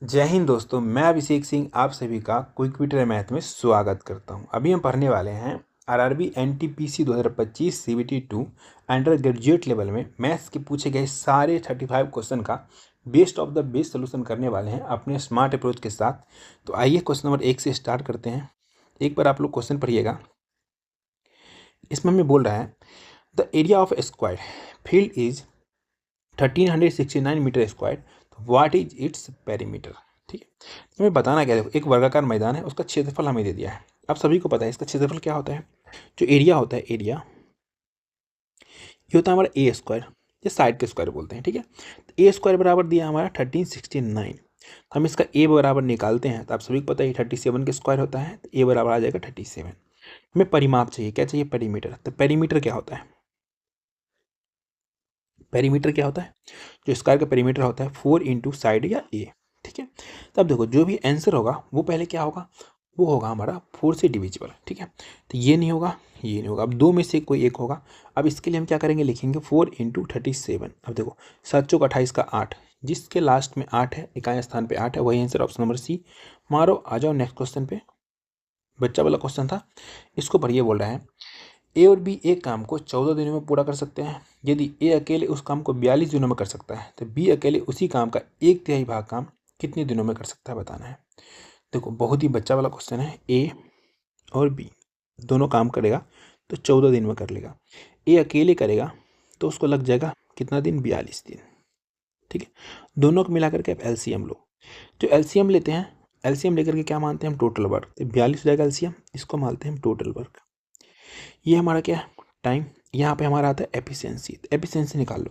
जय हिंद दोस्तों, मैं अभिषेक सिंह आप सभी का क्विक ट्यूटर मैथ में स्वागत करता हूं। अभी हम पढ़ने वाले हैं RRB NTPC 2025 CBT 2 under graduate level में मैथ्स के पूछे गए सारे 35 क्वेश्चन का best of the best solution करने वाले हैं अपने स्मार्ट अप्रोच के साथ। तो आइए क्वेश्चन नंबर 1 से स्टार्ट करते हैं। एक बार आप लोग क्वेश्चन पढ़िएगा। इसमें हमें बोल रहा है the area of square field is 1369 metre square, what is its perimeter. ठीक है, तो हमें बताना क्या है। देखो, एक वर्गाकार मैदान है, उसका क्षेत्रफल हमें दे दिया है। अब सभी को पता है इसका क्षेत्रफल क्या होता है। जो एरिया होता है, एरिया ये होता है हमारा ए स्क्वायर, ये साइड के स्क्वायर बोलते हैं। ठीक है, तो ए स्क्वायर बराबर दिया हमारा 1369। हम इसका ए बराबर निकालते हैं तो आप सभी को पता है 37 के स्क्वायर होता है, तो ए बराबर आ जाएगा 37। हमें परिमाप चाहिए, क्या चाहिए, पेरीमीटर। तो पेरीमीटर क्या होता है, पेरीमीटर क्या होता है, जो स्क्वायर का पेरीमीटर होता है 4 इंटू साइड या ए। ठीक है, तब देखो जो भी आंसर होगा वो पहले क्या होगा, वो होगा हमारा 4 से डिविजिबल। ठीक है, तो ये नहीं होगा, ये नहीं होगा, अब दो में से कोई एक होगा। अब इसके लिए हम क्या करेंगे, लिखेंगे 4 इंटू 37। अब देखो 7 चौक 28 का 8, जिसके लास्ट में 8 है, इकाई स्थान पे 8 है, वही आंसर ऑप्शन नंबर सी। मारो, आ जाओ नेक्स्ट क्वेश्चन पे। बच्चा वाला क्वेश्चन था, इसको पढ़िए। बोल रहा है ए और बी एक काम को 14 दिनों में पूरा कर सकते हैं। यदि ए अकेले उस काम को 42 दिनों में कर सकता है, तो बी अकेले उसी काम का 1/3 भाग काम कितने दिनों में कर सकता है, बताना है। देखो बहुत ही बच्चा वाला क्वेश्चन है। ए और बी दोनों काम करेगा तो 14 दिन में कर लेगा। ए अकेले करेगा तो उसको लग जाएगा कितना दिन, 42 दिन। ठीक है, दोनों को मिलाकर के आप एलसीएम लो। तो एलसीएम लेते हैं, एलसीएम लेकर के क्या मानते हैं हम, टोटल वर्क। तो 42 हो जाएगा एलसीएम, इसको मानते हैं हम टोटल वर्क। ये हमारा क्या है, टाइम। यहाँ पे हमारा आता है एफिशिएंसी। तो एफिशिएंसी निकाल लो,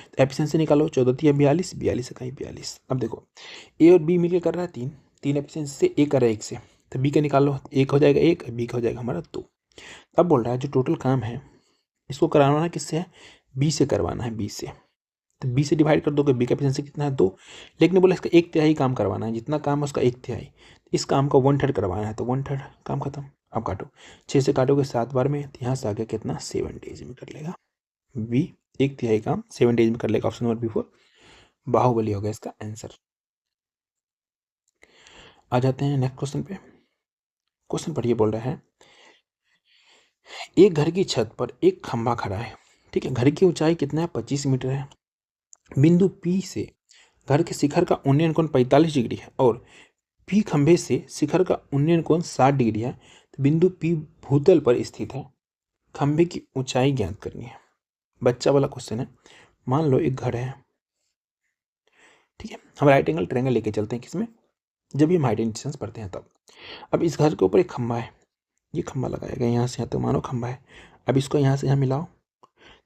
तो एफिशिएंसी निकालो, 14 या 42, 42 इकाई 42। अब देखो ए और बी मिलकर कर रहा है 3, 3 एफिशिएंसी से ए कर रहा है 1 से, तो बी का निकाल लो, एक हो जाएगा 1, बी का हो जाएगा हमारा 2। अब बोल रहा है जो टोटल काम है इसको कराना किससे है, बी से करवाना है, बी से। तो बी से डिवाइड कर दोगे, बी का एफिशिएंसी कितना है 2, लेकिन बोला इसका 1/3 काम करवाना है, जितना काम है उसका 1/3। इस काम का 1/3 करवाना है, तो 1/3 काम खत्म। अब काटो, 6 से काटोगे 7 बार में, तो यहाँ से आगे कितना, 7 डेज में कर लेगा बी। 1/3 काम 7 डेज में कर लेगा, ऑप्शन नंबर बी 4 बाहुबली हो गया इसका आंसर। आ जाते हैं नेक्स्ट क्वेश्चन पे। क्वेश्चन पढ़िए। बोल रहा है एक घर की छत पर एक खंभा खड़ा है। ठीक है, घर की ऊंचाई कितना है, 25 मीटर है। बिंदु पी से घर के शिखर का उन्नयन कोण 45 डिग्री है और पी खंभे से शिखर का उन्नयन कोण 60 डिग्री है। तो बिंदु पी भूतल पर स्थित है, खंभे की ऊंचाई ज्ञात करनी है। बच्चा वाला क्वेश्चन है। मान लो एक घर है, ठीक है, हम राइट एंगल ट्रायंगल लेके चलते हैं किसमें, जब भी हम हाइट एंड डिस्टेंस पढ़ते हैं तब। अब इस घर के ऊपर एक खंभा है, ये खंभा लगाया गया यहाँ से यहाँ तक, मानो खंभा है। अब इसको यहाँ से यहाँ मिलाओ,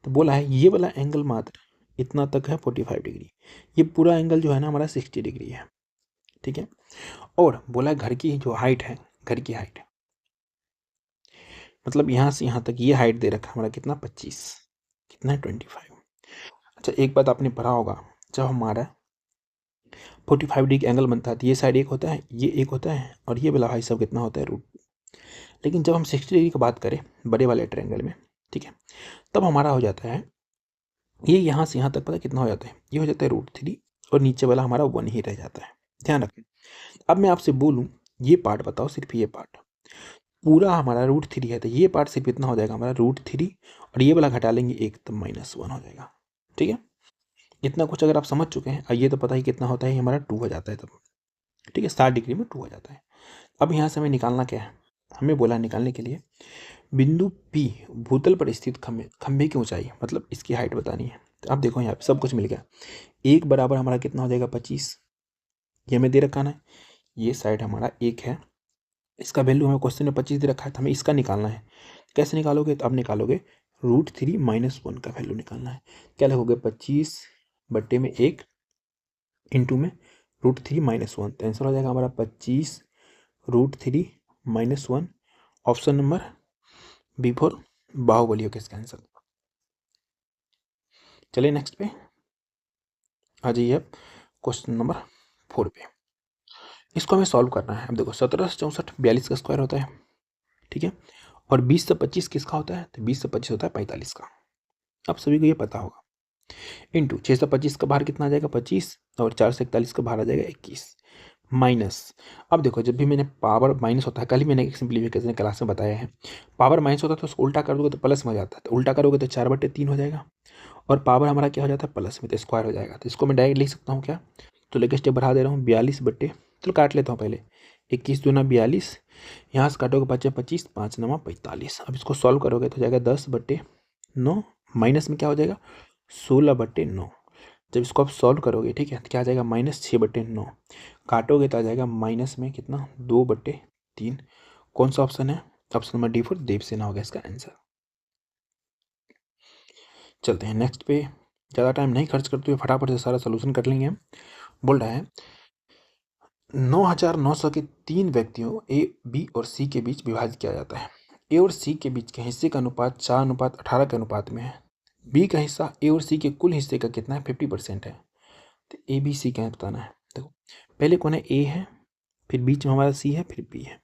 तो बोला है ये वाला एंगल मात्र इतना तक है 45 डिग्री, ये पूरा एंगल जो है ना हमारा 60 डिग्री है। ठीक है, और बोला है घर की जो हाइट है, घर की हाइट मतलब यहाँ से यहाँ तक ये हाइट दे रखा है हमारा कितना, 25, कितना है 25। अच्छा एक बात आपने पढ़ा होगा, जब हमारा 45 डिग्री एंगल बनता है तो ये साइड एक होता है, ये एक होता है, और ये वाला भाई सब कितना होता है, रूट। लेकिन जब हम 60 डिग्री की बात करें बड़े वाले ट्रायंगल में, ठीक है, तब हमारा हो जाता है ये यहाँ से यहाँ तक, पता कितना हो जाता है, ये हो जाता है √3, और नीचे वाला हमारा 1 ही रह जाता है। ध्यान रखें। अब मैं आपसे बोलूँ ये पार्ट बताओ, सिर्फ ये पार्ट पूरा हमारा √3 है, तो ये पार्ट सिर्फ इतना हो जाएगा हमारा √3, और ये वाला घटा लेंगे 1 तो -1 हो जाएगा। ठीक है, इतना कुछ अगर आप समझ चुके हैं, ये तो पता ही कितना होता है, हमारा 2 हो जाता है तब। ठीक है, 60 डिग्री में 2 हो जाता है। अब यहाँ से हमें निकालना क्या है, हमें बोला निकालने के लिए बिंदु P भूतल पर स्थित खंभे की ऊंचाई मतलब इसकी हाइट बतानी है। तो आप देखो यहाँ पे सब कुछ मिल गया। एक बराबर हमारा कितना हो जाएगा, 25, ये हमें दे रखा है। ये साइड हमारा 1 है, इसका वैल्यू हमें क्वेश्चन में 25 दे रखा है, तो हमें इसका निकालना है। कैसे निकालोगे, तो अब निकालोगे √3 - 1 का वैल्यू निकालना है। क्या लिखोगे, 25/1 इंटू में √3 - 1, तो आंसर हो जाएगा हमारा 25 √3 - 1, ऑप्शन नंबर B4 बाहुबली हो इसका आंसर। चलिए नेक्स्ट पे आ जाइए, क्वेश्चन नंबर 4 पे। इसको हमें सॉल्व करना है। अब देखो 17 से 64 42 का स्क्वायर होता है, ठीक है, और 20 से 25 किसका होता है, तो 20 से 25 होता है 45 का। अब सभी को ये पता होगा। इंटू 625 का बाहर कितना आ जाएगा 25 और 441 का बाहर आ जाएगा 21 माइनस। अब देखो जब भी मैंने पावर माइनस होता है, कल ही मैंने एक सिंप्लीफिकेशन क्लास में बताया है, पावर माइनस होता है तो उसको उल्टा कर दोगे तो प्लस में हो जाता है, तो उल्टा करोगे तो 4/3 हो जाएगा और पावर हमारा क्या हो जाता है प्लस में, तो स्क्वायर हो जाएगा। तो इसको मैं डायरेक्ट लिख सकता हूँ क्या, तो लेकर स्टेप बढ़ा दे रहा हूँ 42 चलो काट लेता हूँ पहले, 21 दूना 42, यहाँ से काटोगे 25 5 9 45। अब इसको सॉल्व करोगे तो हो जाएगा 10/9 माइनस में क्या हो जाएगा 16/9। जब इसको आप सॉल्व करोगे ठीक है तो क्या आ जाएगा -6/9, काटोगे तो आ जाएगा माइनस में कितना 2/3। कौन सा ऑप्शन है, ऑप्शन नंबर D4 देवसेना हो गया इसका आंसर। चलते हैं नेक्स्ट पे, ज़्यादा टाइम नहीं खर्च करते हुए फटाफट से सारा सोल्यूशन कर लेंगे हम। बोल रहा है 9,900 के 3 व्यक्तियों A, B और C के बीच विभाजित किया जाता है। A और C के बीच के हिस्से का अनुपात 4:18 के अनुपात में है। B का हिस्सा A और C के कुल हिस्से का कितना है 50% है। तो A B C क्या है बताना है। देखो पहले कौन है A है, फिर बीच में हमारा C है, फिर B है।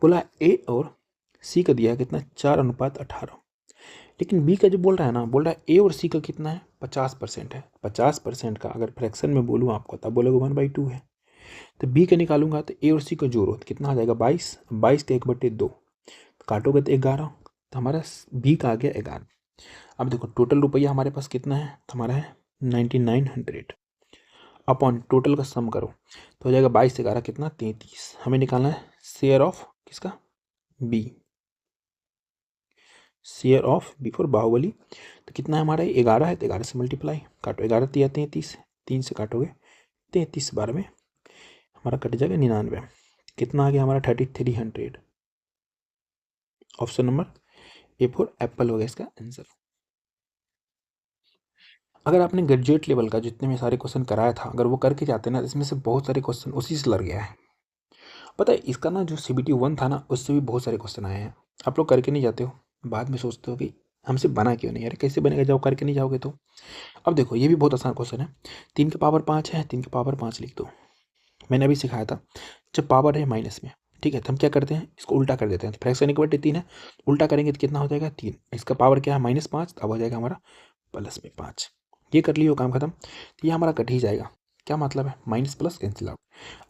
बोला A और C का दिया कितना 4:18, लेकिन B का जो बोल रहा है ना, बोल रहा है A और C का कितना है 50% है। 50% का अगर फ्रैक्शन में बोलूँ आपको तब बोलोगे 1/2 है। तो B का निकालूंगा तो A और C का जोड़ो तो कितना आ जाएगा 22, 22 का 1/2 काटोगे तो 11, तो हमारा B का आ गया 11। अब देखो टोटल रुपया हमारे पास कितना है, तो हमारा है 9900 अपॉन टोटल का सम करो तो हो जाएगा 22 11 कितना 33। हमें निकालना है शेयर ऑफ किसका B, share of B for Bahubali. तो कितना है हमारा 11 है, तो 11 से मल्टीप्लाई, काटो 11 तिया 33, 3 से काटोगे 33 12 में हमारा कट जाएगा 99। कितना आ गया हमारा 3300। ऑप्शन नंबर A4 एप्पल हो गया इसका आंसर। अगर आपने ग्रेजुएट लेवल का जितने में सारे क्वेश्चन कराया था अगर वो करके जाते ना, इसमें से बहुत सारे क्वेश्चन उसी से लग गया है। पता है इसका ना जो CBT 1 था ना उससे भी बहुत सारे क्वेश्चन आए हैं। आप लोग करके नहीं जाते हो, बाद में सोचते हो कि हमसे बना क्यों नहीं, यार कैसे बनेगा जब करके नहीं जाओगे तो। अब देखो ये भी बहुत आसान क्वेश्चन है। 3 की पावर 5 है, 3 की पावर 5 लिख दो। मैंने अभी सिखाया था जब पावर है माइनस में, ठीक है तो हम क्या करते हैं इसको उल्टा कर देते हैं। तो फ्रैक्शन 1/3 है, उल्टा करेंगे तो कितना हो जाएगा 3। इसका पावर क्या है -5, अब हो जाएगा हमारा +5। ये कर लियो काम खत्म। तो ये हमारा कट ही जाएगा। क्या मतलब है, माइनस प्लस कैंसिल आउट।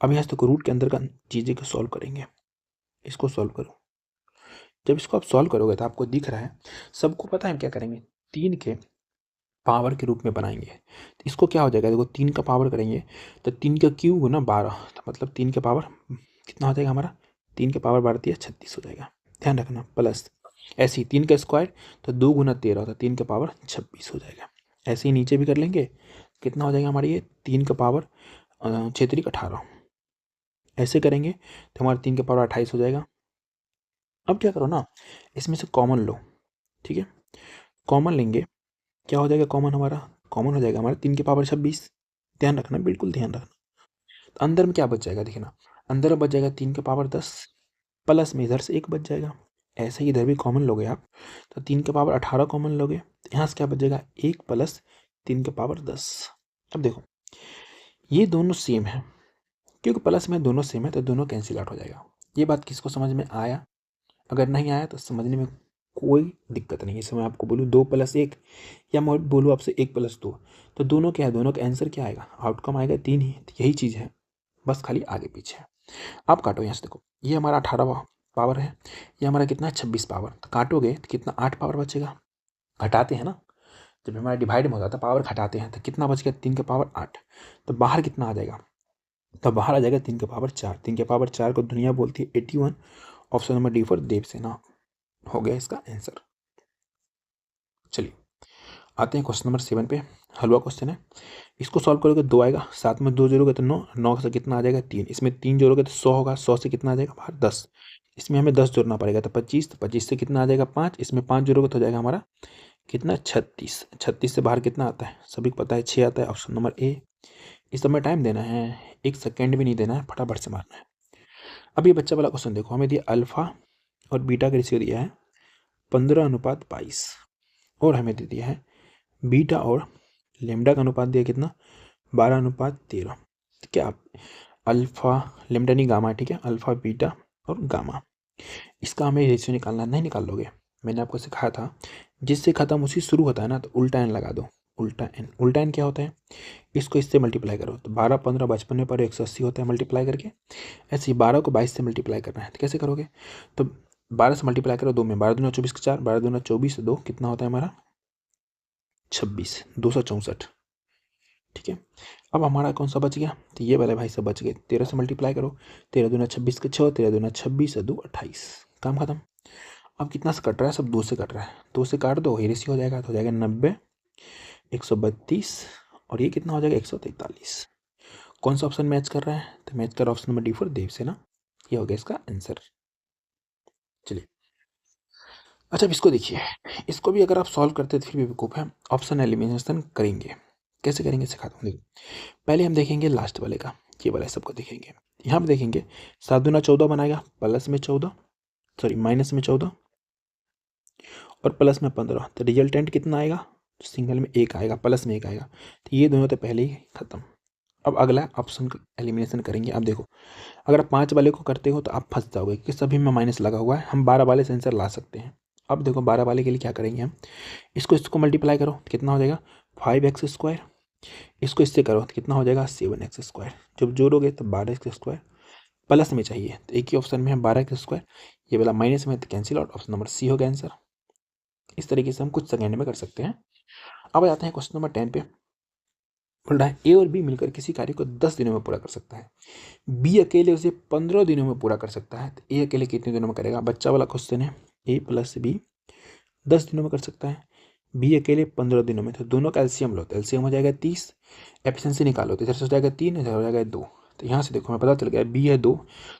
अब यहाँ से तो रूट के अंदर का चीज़ें को सॉल्व करेंगे। इसको सॉल्व करो, जब इसको आप सॉल्व करोगे तो आपको दिख रहा है, सबको पता है हम क्या करेंगे 3 के पावर के रूप में बनाएंगे। तो इसको क्या हो जाएगा देखो 3 का पावर करेंगे तो 3 का क्यूब गुना 12, तो मतलब 3 के पावर कितना हो जाएगा हमारा 3 के पावर 12 36 हो जाएगा। ध्यान रखना प्लस ऐसे ही 3 का स्क्वायर तो 2 गुना 13 होता है, 3 का पावर 26 हो जाएगा। ऐसे ही नीचे भी कर लेंगे, कितना हो जाएगा हमारे ये 3 का पावर 6 18। ऐसे करेंगे तो हमारा 3 का पावर 28 हो जाएगा। अब क्या करो ना, इसमें से कॉमन लो, ठीक है कॉमन लेंगे, क्या हो जाएगा कॉमन हमारा, कॉमन हो जाएगा हमारा 3 की पावर 26। ध्यान रखना बिल्कुल ध्यान रखना। तो अंदर में क्या बच जाएगा देखना, अंदर में बच जाएगा 3 की पावर 10 प्लस में इधर से 1 बच जाएगा। ऐसे ही इधर भी कॉमन लोगे आप तो 3 की पावर 18 कॉमन लोगे, तो यहाँ से क्या बच जाएगा 1 प्लस 3 की पावर 10। अब देखो ये दोनों सेम है, क्योंकि प्लस में दोनों सेम है तो दोनों कैंसिल आउट हो जाएगा। ये बात किसको समझ में आया, अगर नहीं आया तो समझने में कोई दिक्कत नहीं है। इसमें आपको बोलूँ 2 + 1 या मैं बोलूँ आपसे 1 + 2, तो दोनों क्या है, दोनों का आंसर क्या आएगा, आउटकम आएगा 3 ही। तो यही चीज़ है, बस खाली आगे पीछे है। आप काटो यहाँ से, देखो ये हमारा 18 पावर है, ये हमारा कितना है 26 पावर। तो काटोगे तो कितना 8 पावर बचेगा, घटाते हैं ना जब हमारा डिवाइड में होता है तो पावर घटाते हैं, तो कितना बच गया 3 का पावर 8। तो बाहर कितना आ जाएगा, तो बाहर आ जाएगा 3 का पावर 4। 3 के पावर 4 को दुनिया बोलती है 81। ऑप्शन नंबर D4 देवसेना हो गया इसका आंसर। चलिए आते हैं क्वेश्चन नंबर 7 पे, हलवा क्वेश्चन है। इसको सॉल्व करोगे 2 आएगा, साथ में 2 जोड़ोगे तो 9, 9 से कितना आ जाएगा 3, इसमें 3 जोड़ोगे तो 100 होगा, 100 से कितना आ जाएगा बाहर 10, इसमें हमें 10 जोड़ना पड़ेगा तो 25, तो 25 से कितना आ जाएगा 5, इसमें 5 जोड़ोगे तो हो जाएगा हमारा कितना 36, 36 से बाहर कितना आता है सभी को पता है 6 आता है। Option number A। इस समय टाइम देना है, 1 सेकेंड भी नहीं देना है, फटाफट से मारना है। अब ये बच्चा वाला क्वेश्चन देखो, हमें दिया अल्फा और बीटा का रेशियो दिया है 15:22 और हमें दे दिया है बीटा और लेमडा का अनुपात दिया कितना 12:13। तो क्या आप अल्फा लेमडा नहीं गामा, ठीक है अल्फा बीटा और गामा, इसका हमें रेशियो निकालना नहीं निकाल लोगे। मैंने आपको सिखाया था जिससे ख़त्म उसी शुरू होता है ना, तो उल्टा एन लगा दो, उल्टा एन क्या होता है, इसको इससे मल्टीप्लाई करो तो 12 15 55 में पर 180 होता है मल्टीप्लाई करके। ऐसे ही 12 को 22 से मल्टीप्लाई करना है तो कैसे करोगे, तो 12 से मल्टीप्लाई करो 2 में, 12 दूना 24 का 4, 12 दूना 24, 2 कितना होता है हमारा 26, 264। ठीक है, अब हमारा कौन सा बच गया, तो ये वाले भाई सब बच गए। 13 से मल्टीप्लाई करो, 13 दूना 26 के 6, 13 दूना 26, 2 28, काम खत्म। अब कितना से कट रहा है, सब 2 से कट रहा है, 2 से काट दो, हेरेसी हो जाएगा, तो हो जाएगा 90, 132 और ये कितना हो जाएगा 143। कौन सा ऑप्शन मैच कर रहा है, तो मैच कर रहा है ऑप्शन नंबर D4 देवसेना, ये हो गया इसका आंसर। चलिए अच्छा, अब इसको देखिए, इसको भी अगर आप सॉल्व करते तो फिर भी बेवकूफ़ है, ऑप्शन एलिमिनेशन करेंगे। कैसे करेंगे सिखाता हूँ, देखिए पहले हम देखेंगे लास्ट वाले का, ये वाला सबको देखेंगे। यहाँ पे देखेंगे 7 दूना 14 बनाएगा, प्लस में 14, सॉरी माइनस में 14 और प्लस में 15, तो रिजल्टेंट कितना आएगा, सिंगल में 1 आएगा, प्लस में 1 आएगा, तो ये दोनों तो पहले ही खत्म। अब अगला ऑप्शन का एलिमिनेशन करेंगे। अब देखो अगर आप 5 वाले को करते हो तो आप फंस जाओगे कि सभी में माइनस लगा हुआ है, हम 12 वाले से आंसर ला सकते हैं। अब देखो 12 वाले के लिए क्या करेंगे हम, इसको मल्टीप्लाई करो कितना हो जाएगा 5x², इसको इससे करो तो कितना हो जाएगा 7x², जब जोड़ोगे तो 12x², प्लस में चाहिए तो एक ही ऑप्शन में है 12x², ये वाला माइनस में तो cancel out, option number C होगा आंसर। इस तरीके से हम कुछ सेकेंड में कर सकते हैं। अब आते हैं क्वेश्चन नंबर 10 पे, बोल रहा है A और B मिलकर किसी कार्य को 10 दिनों में पूरा कर सकता है, B अकेले उसे 15 दिनों में पूरा कर सकता है, तो A अकेले कितने दिनों में करेगा, बच्चा वाला क्वेश्चन है। A + B 10 दिनों में कर सकता है, B अकेले 15 दिनों में, तो दोनों का एलसीएम लो तो एलसीएम हो जाएगा 30, एफिशिएंसी निकालो तो इधर से हो जाएगा 3, इधर हो जाएगा 2, तो यहाँ से देखो हमें पता चल गया B है 2,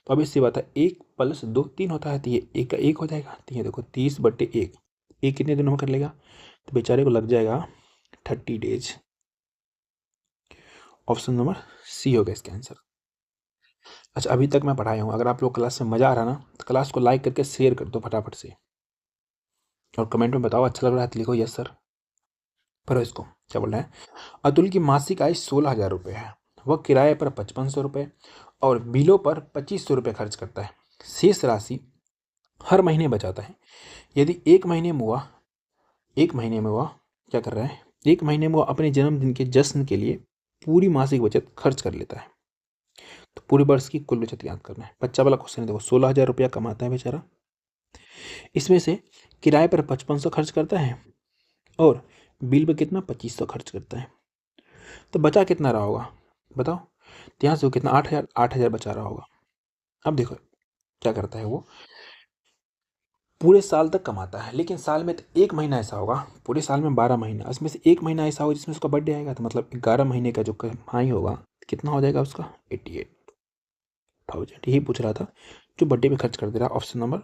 तो अब इससे बात है 1 + 2 3 होता है, तो ये 1 का 1 हो जाएगा, तो ये देखो 30/1, ये कितने दिनों में कर लेगा, तो बेचारे को लग जाएगा 30 डेज। ऑप्शन नंबर C होगा इसका आंसर। अच्छा अभी तक मैं पढ़ाया हूँ, अगर आप लोग क्लास में मज़ा आ रहा ना तो क्लास को लाइक करके शेयर कर दो फटाफट से, और कमेंट में बताओ अच्छा लग रहा है तो लिखो यस सर। पर इसको क्या बोल रहा है, अतुल की मासिक आय 16,000 रुपये है, वह किराए पर 5500 रुपये और बिलों पर 2500 रुपये खर्च करता है, शेष राशि हर महीने बचाता है। यदि एक महीने में वह क्या कर रहा है, एक महीने में वह अपने जन्मदिन के जश्न के लिए पूरी मासिक बचत खर्च कर लेता है, तो पूरे वर्ष की कुल बचत याद करना है। बच्चा वाला क्वेश्चन है, देखो 16,000 रुपया कमाता है बेचारा, इसमें से किराए पर 5500 खर्च करता है और बिल पे कितना 2500 खर्च करता है, तो बचा कितना रहा होगा बताओ, तो यहाँ से वो कितना 8,000 बचा रहा होगा। अब देखो क्या करता है, वो पूरे साल तक कमाता है, लेकिन साल में तो एक महीना ऐसा होगा, पूरे साल में 12 महीना, इसमें से एक महीना ऐसा होगा जिसमें उसका बर्थडे आएगा, तो मतलब 11 महीने का जो कमाई होगा कितना हो जाएगा उसका 88,000, यही पूछ रहा था, जो बर्थडे में खर्च कर दे रहा। ऑप्शन नंबर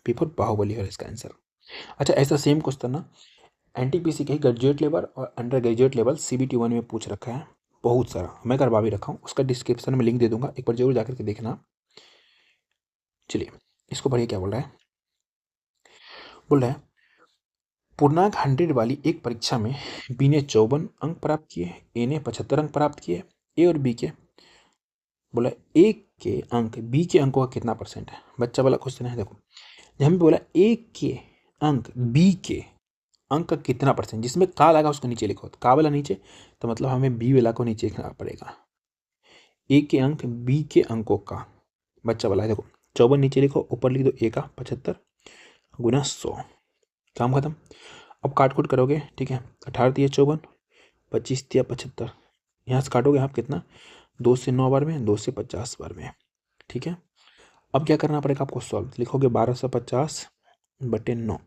B4 बाहुबली है इसका आंसर। अच्छा ऐसा सेम क्वेश्चन ना NTPC के ग्रेजुएट लेवल और अंडर ग्रेजुएट लेवल CBT 1 में पूछ रखा है, बहुत सारा, मैं करवा भी रखा हूँ, उसका डिस्क्रिप्शन में लिंक दे दूंगा, एक बार जरूर जाकर के देखना। चलिए इसको पढ़िए क्या बोल रहा है, बोल रहा है पूर्णांक 100 वाली एक परीक्षा में B ने 54 अंक प्राप्त किए, A ने 75 अंक प्राप्त किए। A और B के बोला A के अंक B के अंकों का कितना परसेंट है, बच्चा वाला क्वेश्चन है। देखो यहाँ पे बोला A के अंक B के अंक का कितना परसेंट, जिसमें का लगा उसको नीचे लिखो, तो का वाला नीचे, तो मतलब हमें B वाला को नीचे लिखना पड़ेगा। A के अंक B के अंकों का, बच्चा वाला है, देखो 54 नीचे लिखो, ऊपर लिख दो A का 75 गुना 100, काम खत्म। अब काट कूट करोगे, ठीक है, 18 दिया 54, 25 दिया 75, यहाँ से काटोगे आप कितना 2 से 9 बार में, 2 से 50 बार में, ठीक है। अब क्या करना पड़ेगा आपको, सॉल्व लिखोगे 1250/9।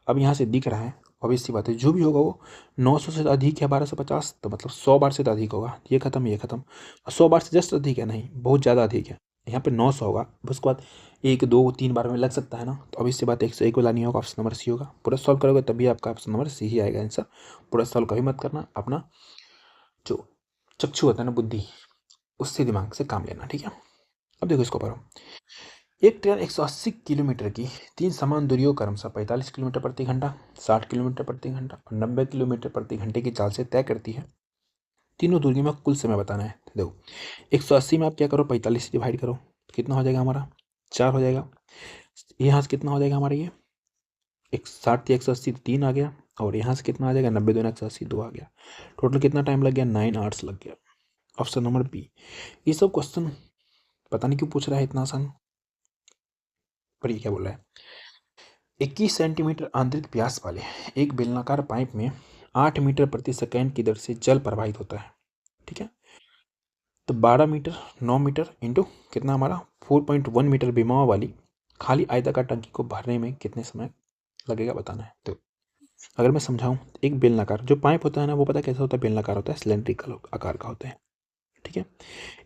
अब यहाँ से दिख रहा है, ऑब्वियस सी बात है जो भी होगा वो 900 से अधिक है 1250, तो मतलब 100 बार से तो अधिक होगा, ये खत्म ये खत्म, 100 बार से जस्ट अधिक है, नहीं बहुत ज़्यादा अधिक है, यहाँ पे 900 होगा, उसके बाद 1 2 3 बार में लग सकता है ना, तो अब इससे बात 101 वाला नहीं होगा, ऑप्शन नंबर C होगा। पूरा सॉल्व करोगे तभी आपका ऑप्शन नंबर C ही आएगा आंसर। पूरा सॉल्व कभी मत करना, अपना जो चक्षु होता है ना बुद्धि, उससे दिमाग से काम लेना, ठीक है। अब देखो इसको पढ़ो, एक ट्रेन 180 किलोमीटर की 3 समान दूरियों क्रमशः 45 किलोमीटर प्रति घंटा, 60 किलोमीटर प्रति घंटा और 90 किलोमीटर प्रति घंटे की चाल से तय करती है। तीनों दूरियों में कुल समय बताना है। देखो 180 में आप क्या करो 45 से डिवाइड करो, कितना हो जाएगा हमारा 4 हो जाएगा, यहाँ से कितना हो जाएगा हमारा ये 60 या 180 3 आ गया, और यहाँ से कितना आ जाएगा 90 दूना 180, 2 आ गया। टोटल कितना टाइम लग गया 9 आवर्स लग गया। Option number B. ये सब क्वेश्चन पता नहीं क्यों पूछ रहा है इतना आसान, पर ये क्या बोल रहा है 21 सेंटीमीटर आंतरिक व्यास वाले एक बेलनाकार पाइप में 8 मीटर प्रति सेकेंड की दर से जल प्रवाहित होता है। ठीक है, तो 12 मीटर 9 मीटर इंटू कितना हमारा 4.1 मीटर विमाओं वाली खाली आयताकार टंकी को भरने में कितने समय लगेगा बताना है। तो अगर मैं समझाऊं, एक बेलनाकार जो पाइप होता है ना, वो पता कैसा होता है, बेलनाकार होता है, सिलेंड्रिकल आकार का होता है। ठीक है,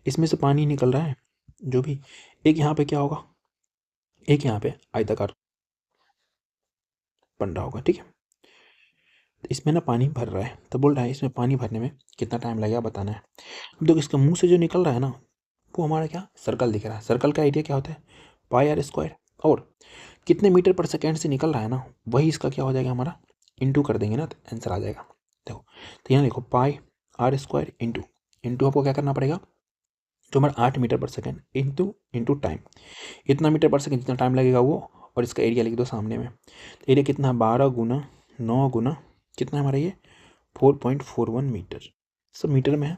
इसमें से पानी निकल रहा है जो भी, एक यहाँ पे क्या होगा, एक यहाँ पे आयताकार बन रहा होगा। ठीक है, तो इसमें ना पानी भर रहा है, तो बोल रहा है इसमें पानी भरने में कितना टाइम लगेगा बताना है। अब देखो इसके मुंह से जो निकल रहा है ना, वो हमारा क्या सर्कल दिख रहा है। सर्कल का एरिया क्या होता है पाई आर स्क्वायर, और कितने मीटर पर सेकेंड से निकल रहा है ना, वही इसका क्या हो जाएगा हमारा, इंटू कर देंगे ना तो आंसर आ जाएगा। देखो तो यहाँ देखो पाई आर स्क्वायर इंटू इंटू आपको क्या करना पड़ेगा, जो हमारा 8 मीटर पर सेकेंड इंटू इंटू टाइम, इतना मीटर पर सेकेंड जितना टाइम लगेगा वो, और इसका एरिया लिख दो सामने में। तो एरिया कितना 12 गुना 9 गुना कितना है हमारा ये 4.41 मीटर, सब मीटर में है।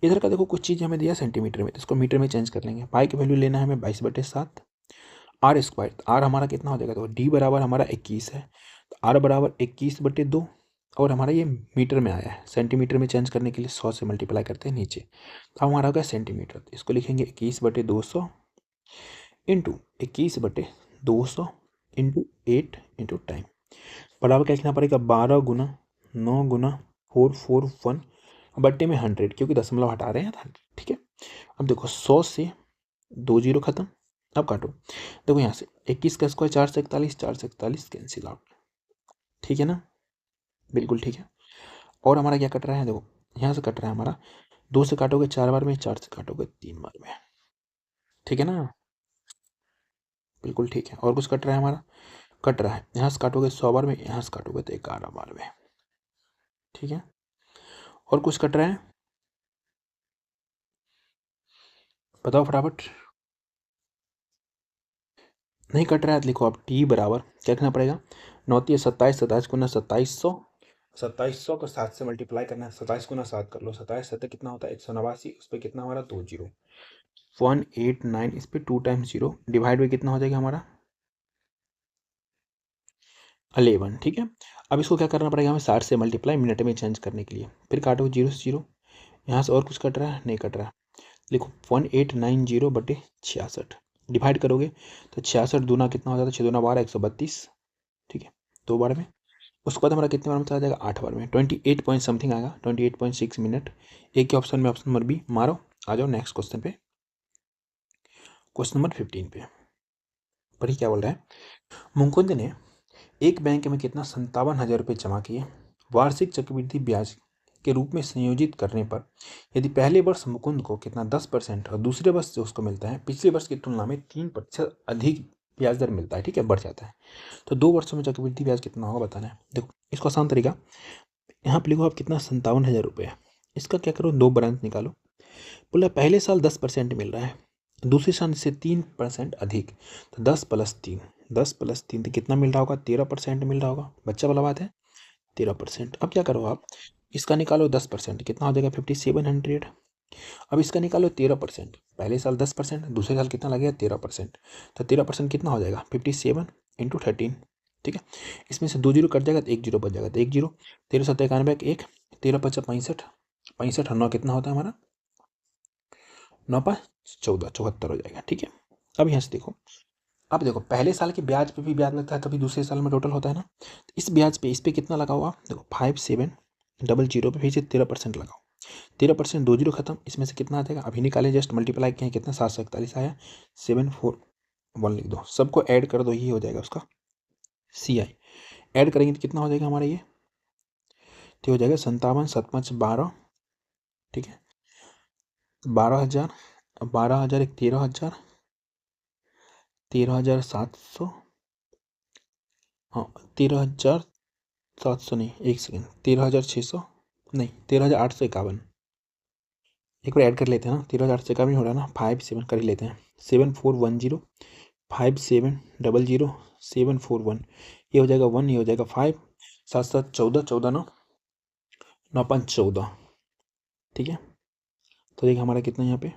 इधर का देखो कुछ चीज़ हमें दिया सेंटीमीटर में, तो इसको मीटर में चेंज कर लेंगे। पाई की वैल्यू लेना है हमें 22/7 आर स्क्वायर, तो आर हमारा कितना हो जाएगा, तो डी बराबर हमारा 21 है, तो आर बराबर 21/2, और हमारा ये मीटर में आया है, सेंटीमीटर में चेंज करने के लिए 100 से मल्टीप्लाई करते हैं नीचे, तो हमारा हो गया सेंटीमीटर। तो इसको लिखेंगे 21/200 इंटू 21/200 इंटू 8 इंटू टाइम, बराबर क्या लिखना पड़ेगा 12 गुना 9 गुना 441 बट्टे में 100, क्योंकि दशमलव हटा रहे हैं 100। ठीक है, अब देखो 100 से 2 जीरो खत्म, अब काटो। देखो यहाँ से 21 का स्क्वायर 441, 441 कैंसिल आउट। ठीक है ना, बिल्कुल ठीक है। और हमारा क्या कट रहा है, देखो यहाँ से कट रहा है हमारा, 2 से काटोगे 4 बार में, 4 से काटोगे 3 बार में। ठीक है ना, बिल्कुल ठीक है। और कुछ कट रहा है हमारा, कट रहा है यहाँ से काटोगे 100 बार में, यहाँ से काटोगे तो 11 बार में। ठीक है, और कुछ कट रहा है, बताओ फटाफट। नहीं कट रहा है तो लिखो आप टी बराबर क्या लिखना पड़ेगा, 9 27, 27 गुना 2700, 2700 को 7 से मल्टीप्लाई करना है, 27 गुना 7 कर लो, 27 7 कितना होता है 189, उस पर कितना हमारा 2 जीरो 189, इस पर 2 टाइम्स जीरो डिवाइड बाई कितना हो जाएगा हमारा 11। ठीक है, अब इसको क्या करना पड़ेगा हमें 60 से मल्टीप्लाई मिनट में चेंज करने के लिए, फिर काटो जीरो से जीरो, यहाँ से और कुछ कट रहा है नहीं कट रहा है, लिखो 1890/66 डिवाइड करोगे तो 66 दूना कितना हो जाता है, 6 दूना 12, 132। ठीक है, 2 बार में, उसके बाद हमारा कितने बार में चला जाएगा 8 बार में, 28 पॉइंट समथिंग आएगा, 28.6 मिनट। एक ही ऑप्शन में, ऑप्शन नंबर बी मारो। आ जाओ नेक्स्ट क्वेश्चन पे, क्वेश्चन नंबर 15 पे। पढ़िए क्या बोल रहा है, मुकुंद ने एक बैंक में कितना 57,000 रुपये जमा किए, वार्षिक चक्रवृद्धि ब्याज के रूप में संयोजित करने पर यदि पहले वर्ष मुकुंद को कितना 10% और दूसरे वर्ष से उसको मिलता है पिछले वर्ष की तुलना में 3% अधिक ब्याज दर मिलता है, ठीक है, बढ़ जाता है, तो 2 वर्षों में चक्रवृद्धि ब्याज कितना होगा बताना है। देखो इसको आसान तरीका, यहाँ पे लिखो आप कितना 57,000 रुपये, इसका क्या करो 2 ब्रांच निकालो। बोला पहले साल 10% मिल रहा है, दूसरे साल से 3% अधिक, तो 10+3, 10+3 तो कितना मिल रहा होगा 13% मिल रहा होगा, बच्चा वाला बात है 13%। अब क्या करो आप, इसका निकालो 10%, कितना हो जाएगा 5700। अब इसका निकालो 13%, पहले साल 10%, दूसरे साल कितना लगेगा 13%, तो 13% कितना हो जाएगा 57 इंटू 13। ठीक है, इसमें से 2 जीरो कट जाएगा तो 1 जीरो बच जाएगा, तो 1 जीरो 13×7 = 1, 13×5 = 65, 65 और 9 कितना होता है हमारा 9×5 = 14, 74 हो जाएगा। ठीक है, अब यहाँ से देखो, अब देखो पहले साल के ब्याज पे भी ब्याज लगता है, तभी दूसरे साल में टोटल होता है ना, तो इस ब्याज पे इस पे कितना लगाओ आप, देखो 5700 पे फिर से 13% लगाओ, 13%, 2 जीरो खत्म, इसमें से कितना आ जाएगा अभी निकाले जस्ट मल्टीप्लाई किए कितना 741 आया, 741 लिख दो, सबको ऐड कर दो, ये हो जाएगा उसका CI, ऐड करेंगे तो कितना हो जाएगा हमारा ये, तो हो जाएगा 57 7 5 12। ठीक है, 12,000, 12,000 एक 13,000, 13,700, हाँ 13,700 नहीं, एक सेकेंड 13,600 नहीं 13,851, एक बार ऐड कर लेते हैं ना, 13,851 हो रहा है ना, 57 कर ही लेते हैं, 7410 5700 741, ये हो जाएगा 1, ये हो जाएगा 5, 7 7 14, 14 9 9 5 14, ठीक है। तो देखिए हमारा कितना यहाँ पे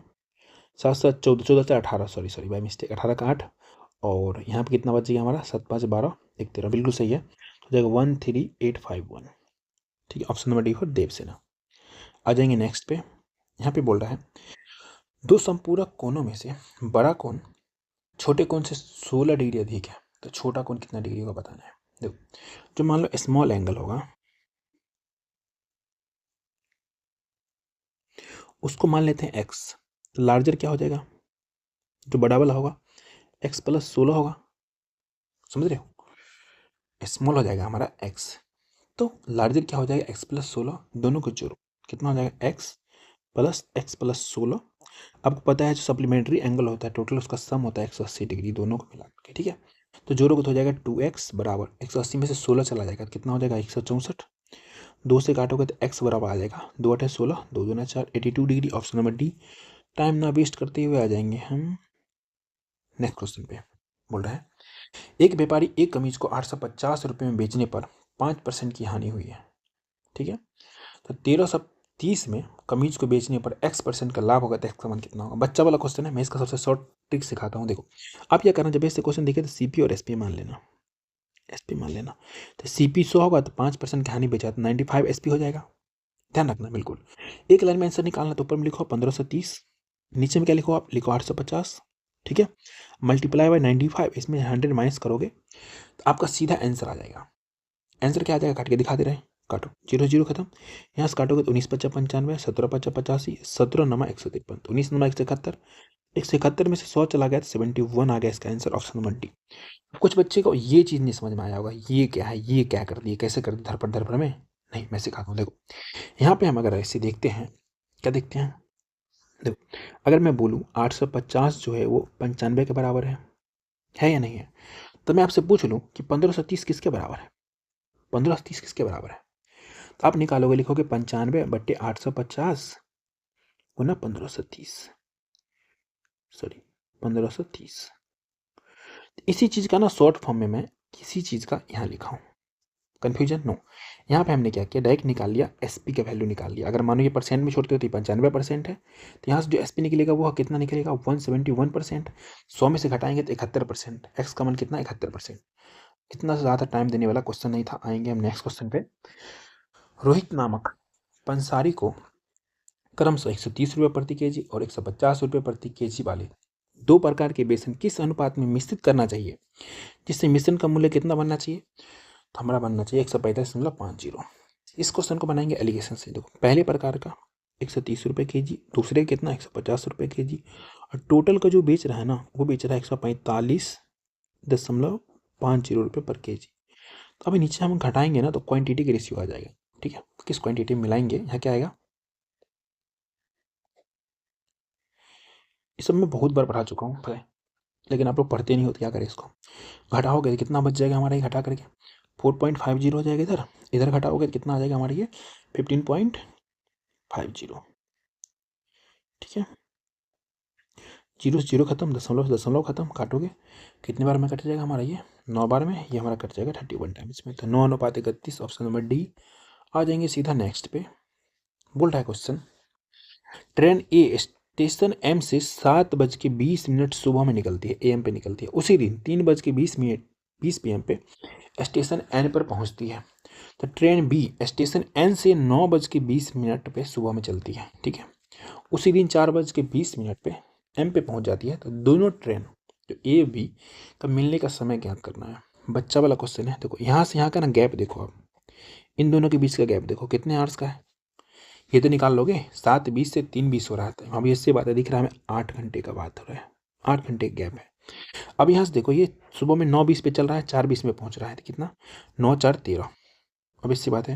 7 7 14, 14 से 18, सॉरी बाय मिस्टेक, 18 का 8, और यहाँ पे कितना बच गया हमारा 7 5 12 1 13, बिल्कुल सही है। तो देखो 13851, ठीक है, option number D for Devsena. आ जाएंगे नेक्स्ट पे। यहाँ पे बोल रहा है दो संपूरक कोणों में से बड़ा कोण छोटे कोण से 16 डिग्री अधिक है, तो छोटा कोण कितना डिग्री होगा बताना है। देखो जो मान लो स्मॉल एंगल होगा, उसको मान लेते हैं एक्स, तो लार्जर क्या हो जाएगा, जो बड़ा वाला होगा एक्स प्लस 16 होगा, समझ रहे हो, स्मॉल हो जाएगा हमारा एक्स, तो लार्जर क्या हो जाएगा एक्स प्लस 16, दोनों को जोड़ो कितना हो जाएगा एक्स प्लस 16। आपको पता है जो सप्लीमेंट्री एंगल होता है टोटल उसका सम होता है 180 डिग्री दोनों को मिला के, ठीक है। तो जोड़ोगे तो हो जाएगा 2x बराबर 180 में से 16 चला जाएगा, कितना हो जाएगा 164, 2 से काटोगे तो x बराबर आ जाएगा 2 8 16, 2 2 4, 82 degree, option number D. Time ना वेस्ट करते हुए आ जाएंगे हम नेक्स्ट क्वेश्चन पे। बोल रहा है एक व्यापारी एक कमीज को 850 रुपये में बेचने पर 5% की हानि हुई है, ठीक है। तो 1330 में कमीज को बेचने पर x% का लाभ होगा, तो x का मान कितना होगा। बच्चा वाला क्वेश्चन है, मैं इसका सबसे शॉर्ट ट्रिक सिखाता हूँ। देखो आप क्या करना, जब ऐसे क्वेश्चन दिखे तो सीपी और एसपी मान लेना, एसपी मान लेना। तो सीपी 100 होगा तो 5% की हानि बचा तो 95 एसपी हो जाएगा, ध्यान रखना बिल्कुल। एक लाइन में आंसर निकालना, तो ऊपर में लिखो 1530, नीचे में क्या लिखो आप लिखो 850, ठीक है, मल्टीप्लाई बाय 95, इसमें 100 माइनस करोगे तो आपका सीधा आंसर आ जाएगा। आंसर क्या आ जाएगा, काट के दिखा दे रहे हैं, काटो 0 0 खत्म, यहाँ से काटोगे तो 19 55 95, 17 55 85, 17 नमा 153, 19 नमा 171, 171 में से 100 चला गया तो 71 आ गया इसका आंसर, ऑप्शन नंबर डी। कुछ बच्चे को ये चीज़ नहीं समझ में आया होगा, ये क्या है, ये क्या कर दिया, कैसे कर दिया धरपड़ धरपड़ में, नहीं मैं सिखाता हूँ। देखो यहाँ पे हम अगर ऐसे देखते हैं, क्या देखते हैं, देखो अगर मैं बोलूँ 850 जो है वो 95 के बराबर है या नहीं है, तो मैं आपसे पूछ लूँ कि 1530 किसके बराबर है, 1530 किसके बराबर है, तो आप निकालोगे, लिखोगे 95/850 गुना 1530, सॉरी 1530। इसी चीज़ का ना शॉर्ट फॉर्म में मैं किसी चीज़ का यहाँ लिखा हूँ, कन्फ्यूजन नो। यहाँ पे हमने क्या किया, डायरेक्ट निकाल लिया, एसपी का वैल्यू निकाल लिया। अगर मानो ये परसेंट में छोड़ते हो तो 95% है, तो यहाँ से जो एसपी निकलेगा वो कितना निकलेगा 171%। 100 में से घटाएंगे तो 71%, एक्स का मान कितना 71%। इतना ज़्यादा टाइम देने वाला क्वेश्चन नहीं था। आएंगे हम नेक्स्ट क्वेश्चन पे। रोहित नामक पंसारी को क्रमशः 130 रुपये प्रति केजी और 150 रुपये प्रति केजी वाले दो प्रकार के बेसन किस अनुपात में मिश्रित करना चाहिए, जिससे मिश्रण का मूल्य कितना बनना चाहिए, तो हमारा बनना चाहिए 145.50। इस क्वेश्चन को बनाएंगे एलिगेशन से। देखो पहले प्रकार का 130 रुपये के जी, दूसरे कितना 150 रुपये के जी, और टोटल का जो बेच रहा है ना वो बेच रहा है 145.50 रुपये पर के जी। तो अभी नीचे हम घटाएंगे ना तो क्वांटिटी के रेशियो आ जाएगा, ठीक है, किस क्वांटिटी में मिलाएंगे, यहाँ क्या आएगा, इस सब मैं बहुत बार पढ़ा चुका हूँ, लेकिन आप लोग पढ़ते नहीं हो तो क्या करें, इसको घटाओगे कितना बच जाएगा हमारा, ये घटा करके 4.50 हो जाएगा, इधर इधर घटाओगे तो कितना आ जाएगा हमारे ये 15.50, ठीक है। जीरो से जीरो खत्म, दशमलव से दशमलव खत्म, काटोगे कितने बार में कट जाएगा हमारा ये 9 बार में, ये हमारा कट जाएगा 31 टाइम्स में। तो 9:31, ऑप्शन नंबर डी। आ जाएंगे सीधा नेक्स्ट पे। बोल रहा है क्वेश्चन, ट्रेन ए स्टेशन एम से 7:20 सुबह में निकलती है, एम पे निकलती है, उसी दिन 3:20 PM पे स्टेशन एन पर पहुंचती है। तो ट्रेन बी स्टेशन एन से 9:20 पे सुबह में चलती है, ठीक है, उसी दिन 4:20 पे एम पे पहुंच जाती है। तो दोनों ट्रेन जो ए बी का मिलने का समय ज्ञात करना है, बच्चा वाला क्वेश्चन है। देखो यहाँ से यहाँ का ना गैप देखो आप, इन दोनों के बीच का गैप देखो कितने आवर्स का है, ये तो निकाल लोगे, 7:20 से 3:20 हो रहा है, अब इससे बात है दिख रहा है हमें 8 घंटे का बात हो रहा है, 8 घंटे का गैप है। अब यहाँ से देखो ये सुबह में 9:20 पे चल रहा है, 4:20 में पहुँच रहा है, तो कितना 9 4 13, अब इससे बात है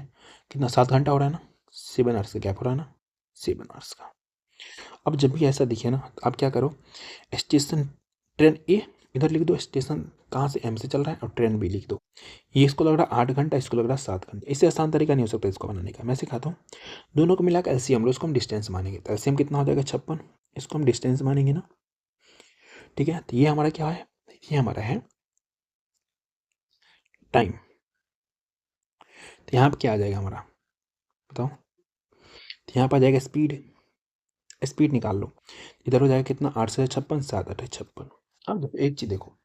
कितना 7 घंटा हो रहा है ना, 7 आवर्स का गैप हो रहा है ना, 7 आवर्स का। अब जब भी ऐसा दिखे ना तो आप क्या करो, स्टेशन ट्रेन ए इधर लिख दो, स्टेशन कहाँ से एम से चल रहा है, और ट्रेन बी लिख दो। ये इसको लग रहा है 8 घंटा, इसको लग रहा है 7 घंटे, इससे आसान तरीका नहीं हो सकता इसको बनाने का, मैं सिखाता हूँ। दोनों को मिलाकर एलसीएम लो, उसको हम डिस्टेंस मानेंगे, तो एलसीएम कितना हो जाएगा 56, इसको हम डिस्टेंस मानेंगे ना, ठीक है। तो ये हमारा क्या है, ये हमारा है टाइम, यहाँ पर क्या आ जाएगा हमारा, बताओ। तो यहाँ पर आ जाएगा स्पीड, स्पीड निकाल लो। इधर हो जाएगा कितना, 8 से 56, 7 8 56। अब देखो एक चीज़ देखो,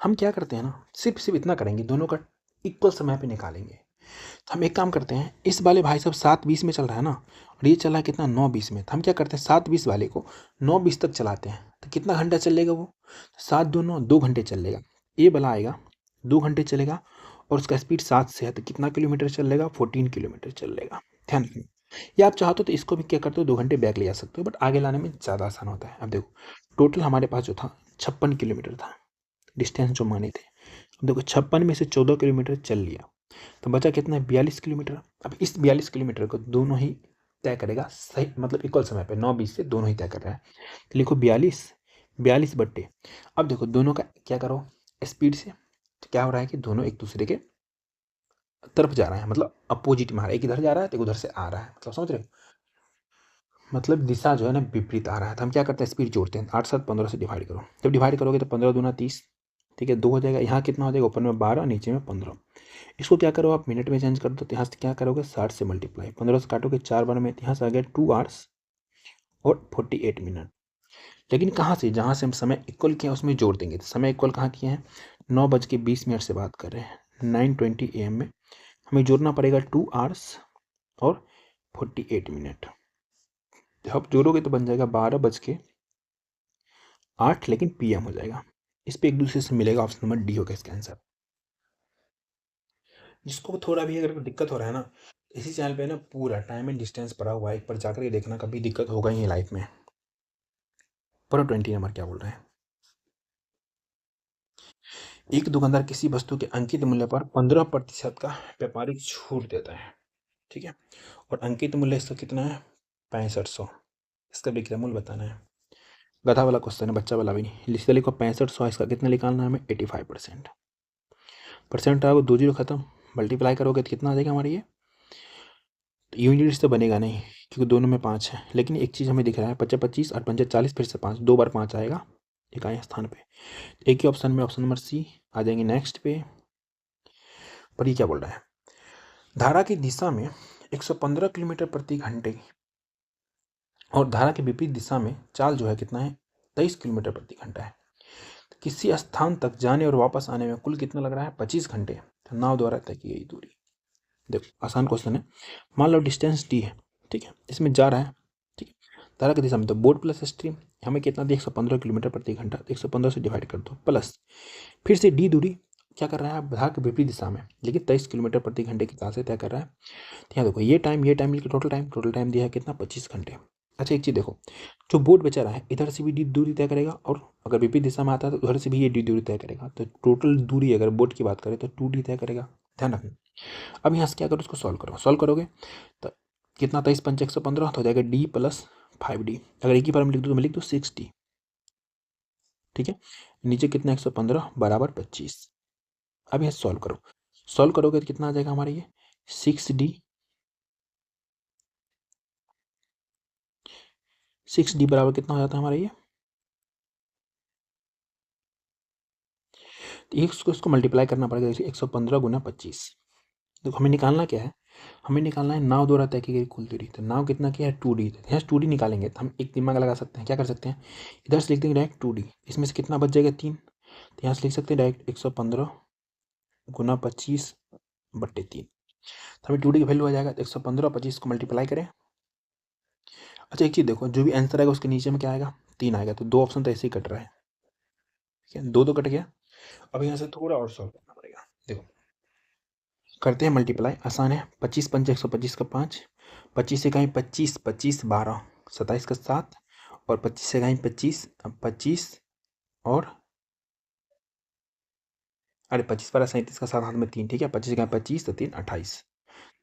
हम क्या करते हैं ना, सिर्फ इतना करेंगे, दोनों का इक्वल समय पे निकालेंगे। तो हम एक काम करते हैं, इस वाले भाई साहब 7:20 में चल रहा है ना, और ये चल रहा है कितना, 9:20 में। तो हम क्या करते हैं, 7:20 वाले को 9:20 तक चलाते हैं। तो कितना घंटा चलेगा वो, 7 2 9, 2 घंटे चलेगा। ये वाला आएगा 2 घंटे चलेगा, और उसका स्पीड 7 से है, तो कितना किलोमीटर चलेगा, 14 किलोमीटर चलेगा। ध्यान रखना। या आप चाहो तो इसको भी क्या करते हो, 2 घंटे बैक ले जा सकते हो, बट आगे लाने में ज़्यादा आसान होता है। अब देखो टोटल हमारे पास जो था 56 किलोमीटर था, डिस्टेंस जो माने थे। अब देखो 56 में से 14 किलोमीटर चल लिया, तो बचा कितना है, 42 किलोमीटर। अब इस 42 किलोमीटर को दोनों ही तय करेगा सही, मतलब इक्वल समय पे 9:20 से दोनों ही तय कर रहा है। तो लिखो 42 बट्टे, अब देखो दोनों का क्या करो स्पीड से, तो क्या हो रहा है कि दोनों एक दूसरे के तरफ जा रहे हैं, मतलब अपोजिट में आ रहा है, एक इधर जा रहा है तो एक उधर से आ रहा है, मतलब समझ रहे हो, मतलब दिशा जो है ना विपरीत आ रहा है। तो हम क्या करते हैं, स्पीड जोड़ते हैं, 8 7 15 से डिवाइड करो। जब डिवाइड करोगे तो 15 दूना 30, ठीक है, 2 हो जाएगा। यहाँ कितना हो जाएगा, ऊपर में 12 नीचे में 15। इसको क्या करो आप मिनट में चेंज कर दो, तो यहाँ से क्या करोगे, 60 से मल्टीप्लाई, 15 से काटोगे 4 बार में, यहाँ से आ गया 2 आवर्स और 48 मिनट। लेकिन कहाँ से, जहाँ से हम समय इक्वल किया उसमें जोड़ देंगे। तो समय इक्वल कहाँ किए हैं, 9:20 से बात कर रहे हैं, 9:20 AM में हमें जोड़ना पड़ेगा 2 आवर्स और 48 मिनट। आप जोड़ोगे तो बन जाएगा 12:08, लेकिन PM हो जाएगा। इस पे एक दूसरे से मिलेगा, ऑप्शन नंबर डी होगा इसका आंसर। जिसको थोड़ा भी अगर दिक्कत हो रहा है ना, इसी चैनल पे ना पूरा टाइम एंड डिस्टेंस पड़ा हुआ है, एक बार जाकर के देखना, कभी दिक्कत होगा ही लाइफ में। पर 20 नंबर क्या बोल रहे हैं, एक दुकानदार किसी वस्तु के अंकित मूल्य पर 15% का व्यापारिक छूट देता है, ठीक है, और अंकित मूल्य इसका कितना है, 6500। इसका विक्रय मूल्य बताना है। गधा वाला क्वेश्चन है, बच्चा वाला भी नहीं। लिखते लिखो 6500, इसका कितना निकालना है हमें, 85%। परसेंट आओ, 2 जीरो खत्म, मल्टीप्लाई करोगे तो कितना आ जाएगा हमारे ये, तो यूनिट्स तो बनेगा नहीं क्योंकि दोनों में 5 है। लेकिन एक चीज़ हमें दिख रहा है, 25 25 और 5 40, फिर से 5, 2 बार 5 आएगा इकाई स्थान पे। एक ही ऑप्शन में, ऑप्शन नंबर सी आ जाएंगे नेक्स्ट पे। पर ये क्या बोल रहा है, धारा की दिशा में 115 किलोमीटर प्रति घंटे और धारा के विपरीत दिशा में चाल जो है कितना है, 23 किलोमीटर प्रति घंटा है। तो किसी स्थान तक जाने और वापस आने में कुल कितना लग रहा है, 25 घंटे। तो नाव द्वारा तय की गई दूरी। देखो आसान क्वेश्चन है। मान लो डिस्टेंस डी है, ठीक है, इसमें जा रहा है, ठीक है, धारा की दिशा में, तो बोट प्लस स्ट्रीम हमें कितना दी, 115 किलोमीटर प्रति घंटा, 115 से डिवाइड कर दो, प्लस फिर से डी दूरी क्या कर रहा है, धारा के विपरीत दिशा में, लेकिन 23 किलोमीटर प्रति घंटे की तार से तय कर रहा है। तो यहाँ देखो ये टाइम मिलकर टोटल टाइम दिया है कितना, 25 घंटे। अच्छा एक चीज़ देखो, जो बोट बचा रहा है इधर से भी डी दूरी तय करेगा, और अगर विपरीत दिशा में आता है तो उधर से भी ये डी दूरी तय करेगा। तो टोटल दूरी अगर बोट की बात करें तो 2D तय करेगा, ध्यान रखना। अब यहाँ से क्या करो, उसको सॉल्व करोगे तो कितना, 23 5 115, तो हो जाएगा डी प्लस 5D। अगर एक ही बार में लिख दूँ तो मैं लिख दूँ 6D, ठीक है, नीचे कितना 115 बराबर 25। अब यहाँ सॉल्व करोगे तो कितना आ जाएगा हमारे ये 6D बराबर कितना हो जाता है हमारा ये, तो इसको मल्टीप्लाई करना पड़ेगा, जैसे 115 गुना 25। देखो हमें निकालना क्या है, हमें निकालना है नाव द्वारा तय की गई कुल दूरी। तो नाव कितना किया है, 2D। यहाँ 2D निकालेंगे तो हम एक दिमाग लगा सकते हैं, क्या कर सकते हैं, इधर से लिख देंगे डायरेक्ट 2D, इसमें से कितना बच जाएगा 3, तो यहाँ से लिख सकते हैं डायरेक्ट 115 गुना 25 बट्टे 3। तो हमें 2D की वैल्यू आ जाएगा, तो 115 25 को मल्टीप्लाई करें। अच्छा एक चीज़ देखो, जो भी आंसर आएगा उसके नीचे में क्या आएगा, 3 आएगा, तो 2 ऑप्शन तो ऐसे ही कट रहा है, ठीक है, 2 2 कट गया। अब यहाँ से थोड़ा और सॉल्व करना पड़ेगा। देखो करते हैं मल्टीप्लाई, आसान है, 25 पंच 125 का 5, 25 से कहीं 25 25 12 27 का 7, और 25 से कहीं 25 25 और अरे 25 12 37 का 7 हाथ में 3, ठीक है, 25 से कहीं 25 तो 3 28,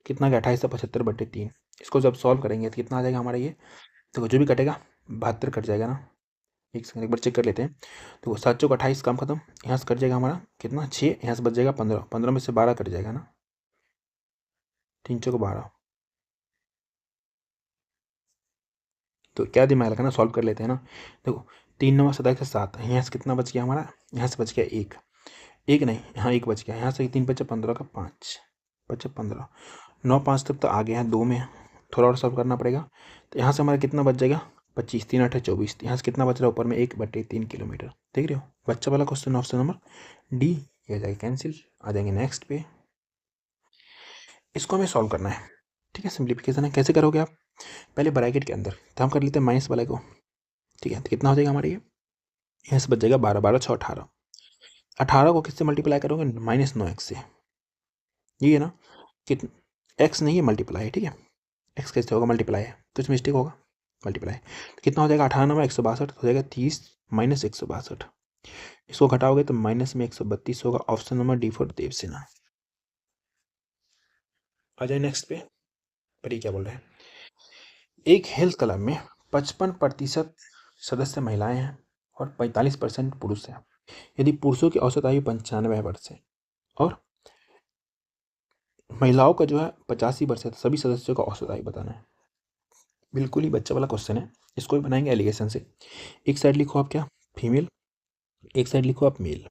कितना गया 28 से 75 बट्टे 3। इसको जब सॉल्व करेंगे तो कितना आ जाएगा हमारा ये, देखो जो भी कटेगा 72 कट जाएगा ना, एक सेकंड एक बार चेक कर लेते हैं। तो 7 चौक 28, काम खत्म, यहाँ से कट जाएगा हमारा कितना 6, यहाँ से बच जाएगा 15, 15 में से 12 कट जाएगा ना, 3 चौक 12। तो क्या दिमाग लगाना, सॉल्व कर लेते हैं ना। देखो 3 9 27 का 7, यहाँ से कितना बच गया हमारा, यहाँ से बच गया एक, एक नहीं यहाँ एक बच गया, यहाँ से 3 5 15 का 5 5 15, 9 5 तक तो आ गया है, 2 में थोड़ा और सॉल्व करना पड़ेगा। तो यहाँ से हमारा कितना बच जाएगा 25, 3 8 24, यहाँ से कितना बच रहा है ऊपर में 1/3 किलोमीटर। देख रहे हो बच्चा वाला क्वेश्चन, ऑप्शन नंबर डी ये हो जाएगा कैंसिल। आ जाएंगे नेक्स्ट पे, इसको हमें सॉल्व करना है। ठीक है, सिंप्लीफिकेशन है। कैसे करोगे आप, पहले ब्रैकेट के अंदर तो हम कर लेते हैं माइनस वाले को। ठीक है, तो कितना हो जाएगा हमारे ये, यहाँ से बच जाएगा 12 12 6 18। 18 को किससे मल्टीप्लाई करोगे, -9x से। ये है ना, कितना एक्स नहीं है मल्टीप्लाई है। ठीक है, एक्स कैसे होगा मल्टीप्लाई है, कुछ मिस्टेक होगा, मल्टीप्लाई। तो कितना हो जाएगा 18 में 162 हो जाएगा 30 माइनस 162। इसको घटाओगे तो माइनस में 132 होगा। Option number D for Devsena. आ जाए नेक्स्ट पे, पर ये क्या बोल रहे हैं, एक हेल्थ क्लब में 55% सदस्य महिलाएं हैं और 45% पुरुष हैं। यदि पुरुषों की औसत आयु 95 वर्ष है और महिलाओं का जो है 85 वर्ष है, तो सभी सदस्यों का औसत आयु बताना है। बिल्कुल ही बच्चा वाला क्वेश्चन है, इसको भी बनाएंगे एलिगेशन से। एक साइड लिखो आप क्या, फीमेल, एक साइड लिखो आप मेल।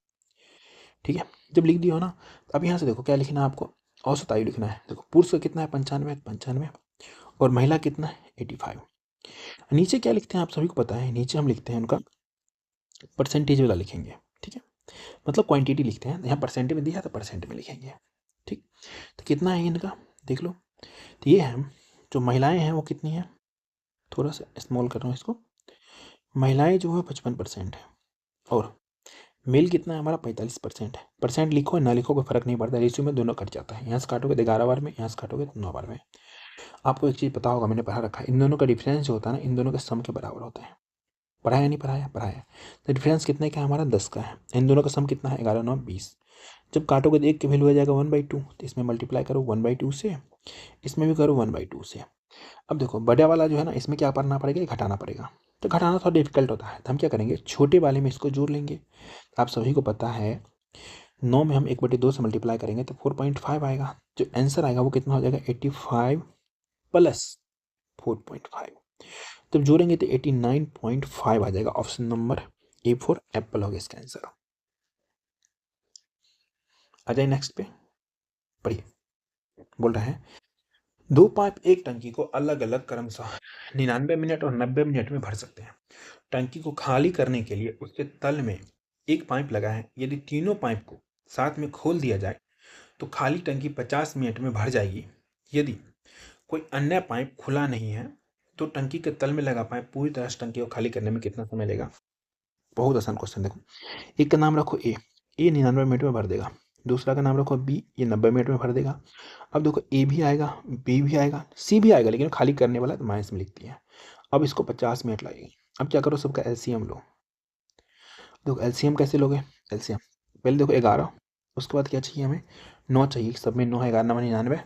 ठीक है, जब लिख दिया हो ना, तो अब यहाँ से देखो क्या लिखना है आपको, औसत आयु लिखना है। देखो पुरुष का कितना है 95 और महिला कितना है 85। नीचे क्या लिखते हैं आप सभी को पता है, नीचे हम लिखते हैं उनका परसेंटेज वाला लिखेंगे। ठीक है, मतलब क्वांटिटी लिखते हैं, यहाँ परसेंट में दिया तो परसेंट में लिखेंगे। ठीक, तो कितना है इनका देख लो। तो ये है, जो महिलाएं हैं वो कितनी हैं, थोड़ा सा स्मॉल कर रहा हूँ इसको, महिलाएं जो है 55% है और मेल कितना है हमारा 45% है। परसेंट लिखो ना लिखो कोई फर्क नहीं पड़ता, रेशियो में दोनों कट जाता है। यहाँ से काटोगे तो 11 बार में, यहाँ से काटोगे तो 9 बार में। आपको एक चीज़ पता होगा, मैंने पढ़ा रखा है, इन दोनों का डिफरेंस जो होता है ना, इन दोनों के सम के बराबर होता है। पढ़ाया नहीं पढ़ाया, पढ़ाया। तो डिफरेंस कितने का है हमारा 10 का है। इन दोनों का सम कितना है 11 9 20। जब काटोगे तो एक की वैल्यू आ जाएगा 1/2, तो इसमें मल्टीप्लाई करो 1/2 से, इसमें भी करो 1/2 से। अब देखो बड़ा वाला जो है ना, इसमें क्या करना पड़ेगा, घटाना पड़ेगा। तो घटाना थोड़ा डिफिकल्ट होता है, तो हम क्या करेंगे, छोटे वाले में इसको जोड़ लेंगे। आप सभी को पता है 9 में हम 1/2 से मल्टीप्लाई करेंगे तो 4.5 आएगा। जो आंसर आएगा वो कितना हो जाएगा 85 प्लस 4.5। जब जोड़ेंगे तो 89.5 आ जाएगा। Option number A for Apple होगा इसका आंसर। आ जाए नेक्स्ट पे, पढ़िए। बोल रहा है 2 पाइप एक टंकी को अलग अलग क्रमशः 99 मिनट और 90 मिनट में भर सकते हैं। टंकी को खाली करने के लिए उसके तल में एक पाइप लगा है। यदि तीनों पाइप को साथ में खोल दिया जाए तो खाली टंकी 50 मिनट में भर जाएगी। यदि कोई अन्य पाइप खुला नहीं है तो टंकी के तल में लगा पाइप पूरी तरह से टंकी को खाली करने में कितना समय लेगा। बहुत आसान क्वेश्चन। देखो एक का नाम रखो ए 99 मिनट में भर देगा। दूसरा का नाम रखो बी, ये 90 मिनट में भर देगा। अब देखो ए भी आएगा, बी भी आएगा, सी भी आएगा, लेकिन खाली करने वाला तो माइनस में लिखती है। अब इसको 50 मिनट लगेगी। अब क्या करो, सबका एलसीएम लो। देखो एलसीएम कैसे लोगे, एलसीएम पहले देखो 11, उसके बाद क्या चाहिए हमें 9 चाहिए, सब में 9 है, 11 9 99,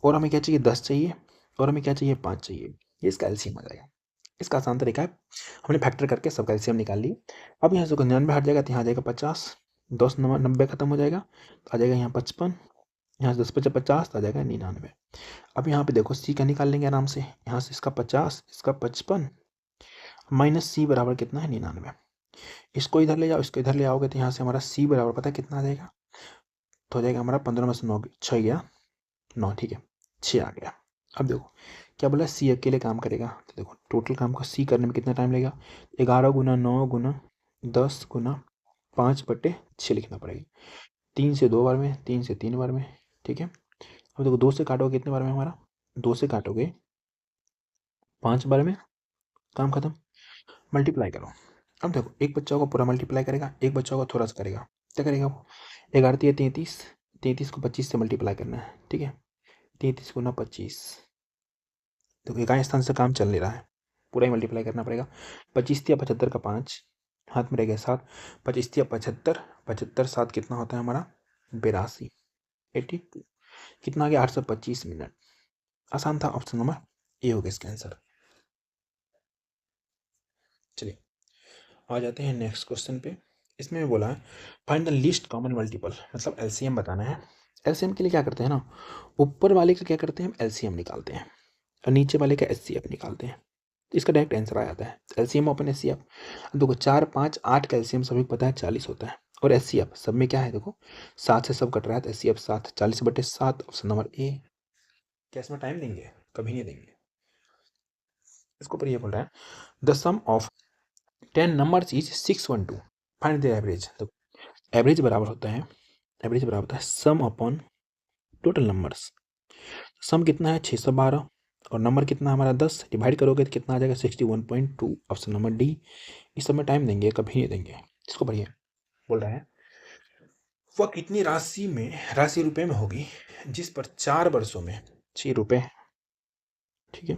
और हमें क्या चाहिए 10 चाहिए, और हमें क्या चाहिए 5 चाहिए। ये इसका एलसीएम आ जाएगा। इसका आसान तरीका है, हमने फैक्टर करके सबका एलसीएम निकाल लिए। अब यहाँ से 99 हट जाएगा तो यहाँ आ जाएगा 50, 10 90 खत्म हो जाएगा तो आ जाएगा यहाँ 55, यहाँ से 10 50 50 तो आ जाएगा 99। अब यहाँ पे देखो सी का निकाल लेंगे आराम से, यहाँ से इसका 50 इसका 55 माइनस सी बराबर कितना है 99। इसको इधर ले जाओ, इसको इधर ले आओगे तो यहाँ से हमारा सी बराबर पता है कितना आ जाएगा, तो हो जाएगा हमारा 15 में से 9 6 गया 9, ठीक है 6 आ गया। अब देखो क्या बोला, सी अकेले काम करेगा, तो देखो टोटल काम को सी करने में कितना टाइम लगेगा, 11 गुना 9 गुना 10 गुना 5/6 लिखना पड़ेगा। 3 से 2 बार में, 3 से 3 बार में, ठीक है। अब देखो 2 से काटोगे कितने बार में हमारा, 2 से काटोगे 5 बार में, काम खत्म। मल्टीप्लाई करो। अब देखो एक बच्चा को पूरा मल्टीप्लाई करेगा, एक बच्चा को थोड़ा सा करेगा, क्या करेगा वो, 11 3 33, 33 को 25 से मल्टीप्लाई करना है, ठीक है। 33 गुना 25, देखो इकाई स्थान से काम चल नहीं रहा है, पूरा ही मल्टीप्लाई करना पड़ेगा। 25 या 75 का 5 हाथ में रह गया 7, 25 या 75, 75 7 कितना होता है हमारा 82, 82 कितना आ गया 825 मिनट। आसान था, ऑप्शन नंबर ए हो गया इसका आंसर। चलिए आ जाते हैं नेक्स्ट क्वेश्चन पे। इसमें बोला है find the least common multiple, मतलब एलसीएम बताना है। एलसीएम के लिए क्या करते हैं ना, ऊपर वाले का क्या करते हैं हम एलसीएम निकालते हैं और नीचे वाले का एचसीएफ निकालते हैं, तो इसका डायरेक्ट आंसर आ जाता है एलसीएम ओपन एचसीएफ। देखो 4 5 8 का एलसीएम सभी को पता है 40 होता है, और एचसीएफ सब में क्या है देखो 7 से सब कट रहा है, तो एचसीएफ 7 40/7, ऑप्शन नंबर ए। क्या इसमें टाइम देंगे? कभी नहीं देंगे। इसको पर ये बोल रहा है the sum of 10 numbers is 612, find the average. तो एवरेज बराबर होता है sum upon total numbers. Sum कितना है 612 और नंबर कितना है हमारा 10, डिवाइड करोगे तो कितना आ जाएगा 61.2। Option number D. इस समय टाइम देंगे कभी नहीं देंगे। इसको पढ़िए। बोल रहा है वह कितनी राशि रुपए में होगी जिस पर 4 वर्षों में 6 रुपए, ठीक है,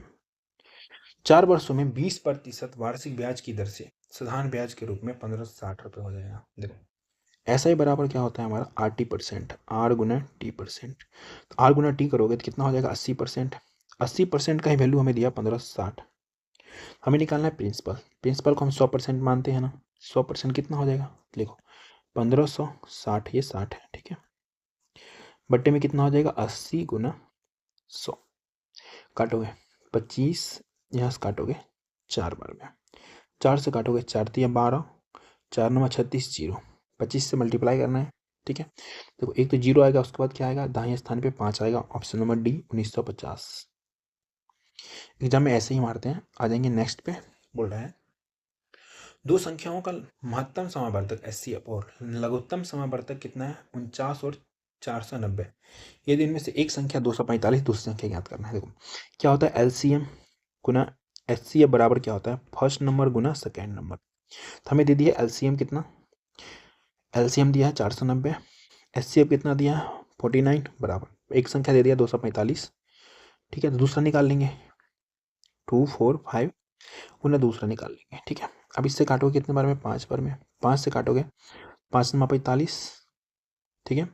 4 वर्षों में 20% वार्षिक ब्याज की दर से साधारण ब्याज के रूप में 1560 रुपये हो जाएगा। देखो ऐसा ही बराबर क्या होता है हमारा RT%, R गुना T%। तो R गुना T करोगे तो कितना हो जाएगा 80%। 80% का ही वैल्यू हमें दिया 1560। हमें निकालना है प्रिंसिपल को हम 100% मानते हैं ना। 100% कितना हो जाएगा लिखो 1560, ये 60 है, ठीक है, बट्टे में कितना हो जाएगा 80 गुना 100। काटोगे 25, यहाँ से काटोगे 4 बार में, 4 से काटोगे 4 तिया 12, 4 9 36, 0, 25 से मल्टीप्लाई करना है, ठीक है। देखो एक तो 0 आएगा, उसके बाद क्या आएगा दाहिने स्थान पे 5 आएगा। Option number D 1950। एग्जाम में ऐसे ही मारते हैं। आ जाएंगे नेक्स्ट पे। बोल रहा है दो संख्याओं का महत्तम समावर्तक HCF और लघुत्तम समावर्तक कितना है 49 और 490। यदि इनमें से एक संख्या 245, दूसरी संख्या ज्ञात करना है। देखो क्या होता है LCM गुना HCF बराबर क्या होता है फर्स्ट नंबर गुना सेकेंड नंबर। तो हमें दे दिया LCM कितना, LCM दिया है 490, HCF कितना दिया है 49 बराबर एक संख्या दे दिया 245, ठीक है। तो दूसरा निकाल लेंगे 245 गुना दूसरा निकाल लेंगे, ठीक है। अब इससे काटोगे कितने बार में 5 बार में, 5 से काटोगे 5 9 45, ठीक है,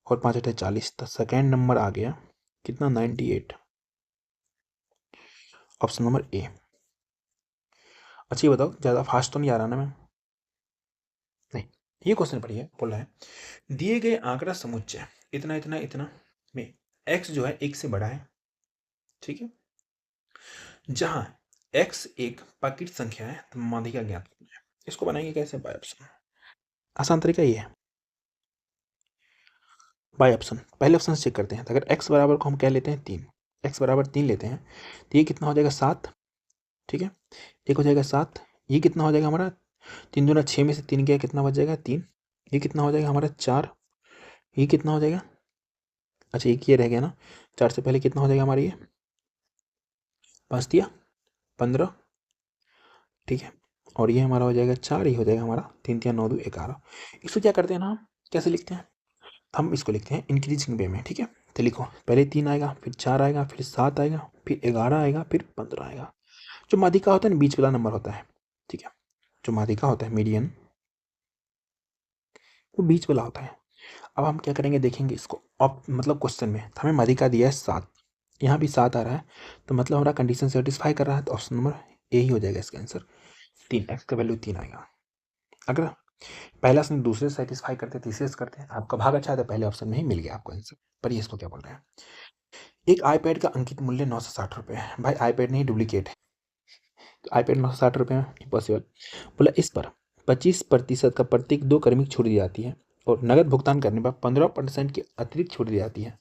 और 5 8 40। तो सेकेंड नंबर आ गया कितना 98। Option number A. अच्छा ये बताओ ज़्यादा फास्ट तो नहीं आ रहा ना मैं? नहीं। ये क्वेश्चन पढ़िए। बोल रहा है दिए गए आंकड़ा समुच्चय इतना इतना इतना में x जो है 1 से बड़ा है, ठीक है, जहां x एक पाकिट संख्या है तो माध्यिका ज्ञात करना है। इसको बनाएंगे कैसे? By option. आसान तरीका ये है, बाय ऑप्शन। पहले ऑप्शन से चेक करते हैं। तो अगर x बराबर को हम कह लेते हैं 3, x बराबर 3 लेते हैं तो ये कितना हो जाएगा 7, ठीक है, एक हो जाएगा 7। ये कितना हो जाएगा हमारा 3 दूना 6 में से 3 गया कितना बच जाएगा 3। ये कितना हो जाएगा हमारा 4। ये कितना हो जाएगा, अच्छा एक ये रह गया ना, 4 से पहले कितना हो जाएगा हमारा ये 5 दिया 15, ठीक है, और ये हमारा हो जाएगा 4, ये हो जाएगा हमारा 3 3 9 2 11। इसको क्या करते हैं ना हम कैसे लिखते हैं, हम इसको लिखते हैं इंक्रीजिंग वे में, ठीक है। तो लिखो पहले 3 आएगा, फिर 4 आएगा, फिर 7 आएगा, फिर 11 आएगा, फिर 15 आएगा। जो माध्यिका होता है ना बीच वाला नंबर होता है, ठीक है, जो माध्यिका होता है मीडियन वो बीच वाला होता है। अब हम क्या करेंगे देखेंगे इसको। अब मतलब क्वेश्चन में हमें माध्यिका दिया है 7, यहाँ भी 7 आ रहा है, तो मतलब हमारा कंडीशन सेटिस्फाई कर रहा है। तो ऑप्शन नंबर ए ही हो जाएगा इसका आंसर। 3 एक्स का वैल्यू 3 आएगा। अगर पहला ऑप्शन दूसरे से सेटिस्फाई करते तीसरे से करते हैं, आपका भाग अच्छा है तो पहले ऑप्शन में ही मिल गया आपको आंसर। पर ये इसको क्या बोल रहे हैं एक आईपैड का अंकित मूल्य 960 रुपये है। भाई आईपैड नहीं डुप्लीकेट है, तो आईपैड 960 रुपये में इम्पॉसिबल। बोला इस पर 25% का प्रत्येक 2 क्रमिक छूट दी जाती है और नगद भुगतान करने पर 15% की अतिरिक्त छूट दी जाती है।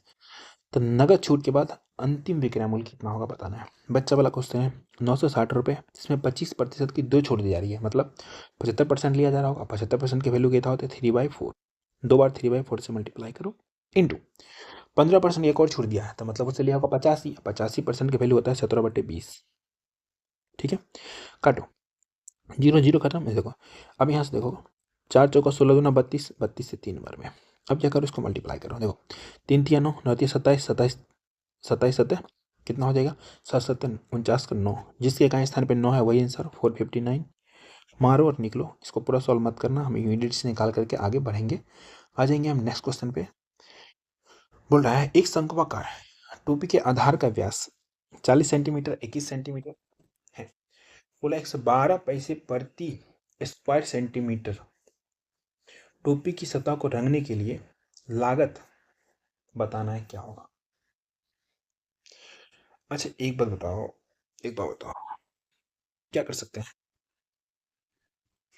तो नगद छूट के बाद अंतिम विक्रय मूल्य कितना होगा बताना है। बच्चा वाला क्वेश्चन है 960 रुपये, जिसमें 25% की 2 छूट दी जा रही है, मतलब 75% लिया जा रहा होगा। 75% की वैल्यू कितना होता है 3/4, 2 बार 3/4 से मल्टीप्लाई करो इंटू 15% एक और छूट दिया है, तो मतलब उससे लिया होगा 85। 85% की वैल्यू होता है 17/20, ठीक है। काटो 0 0 खत्म है। देखो अब यहाँ से देखो 4 चौका 16 दूना 32, 32 से 3 बार में। अब क्या करो इसको मल्टीप्लाई करो। देखो 3 3 9 9 27, 27 27 7 कितना हो जाएगा 7 7 49 का 9, जिसके का स्थान पे 9 है वही आंसर 459। मारो और निकलो। इसको पूरा सॉल्व मत करना, हम यूनिट से निकाल करके आगे बढ़ेंगे। आ जाएंगे हम नेक्स्ट क्वेश्चन पे। बोल रहा है एक शंक्वाकार टोपी के आधार का व्यास 40 सेंटीमीटर 21 सेंटीमीटर है। बोला 112 पैसे प्रति स्क्वायर सेंटीमीटर टोपी की सतह को रंगने के लिए लागत बताना है क्या होगा। अच्छा एक बात बताओ, एक बात बताओ क्या कर सकते हैं।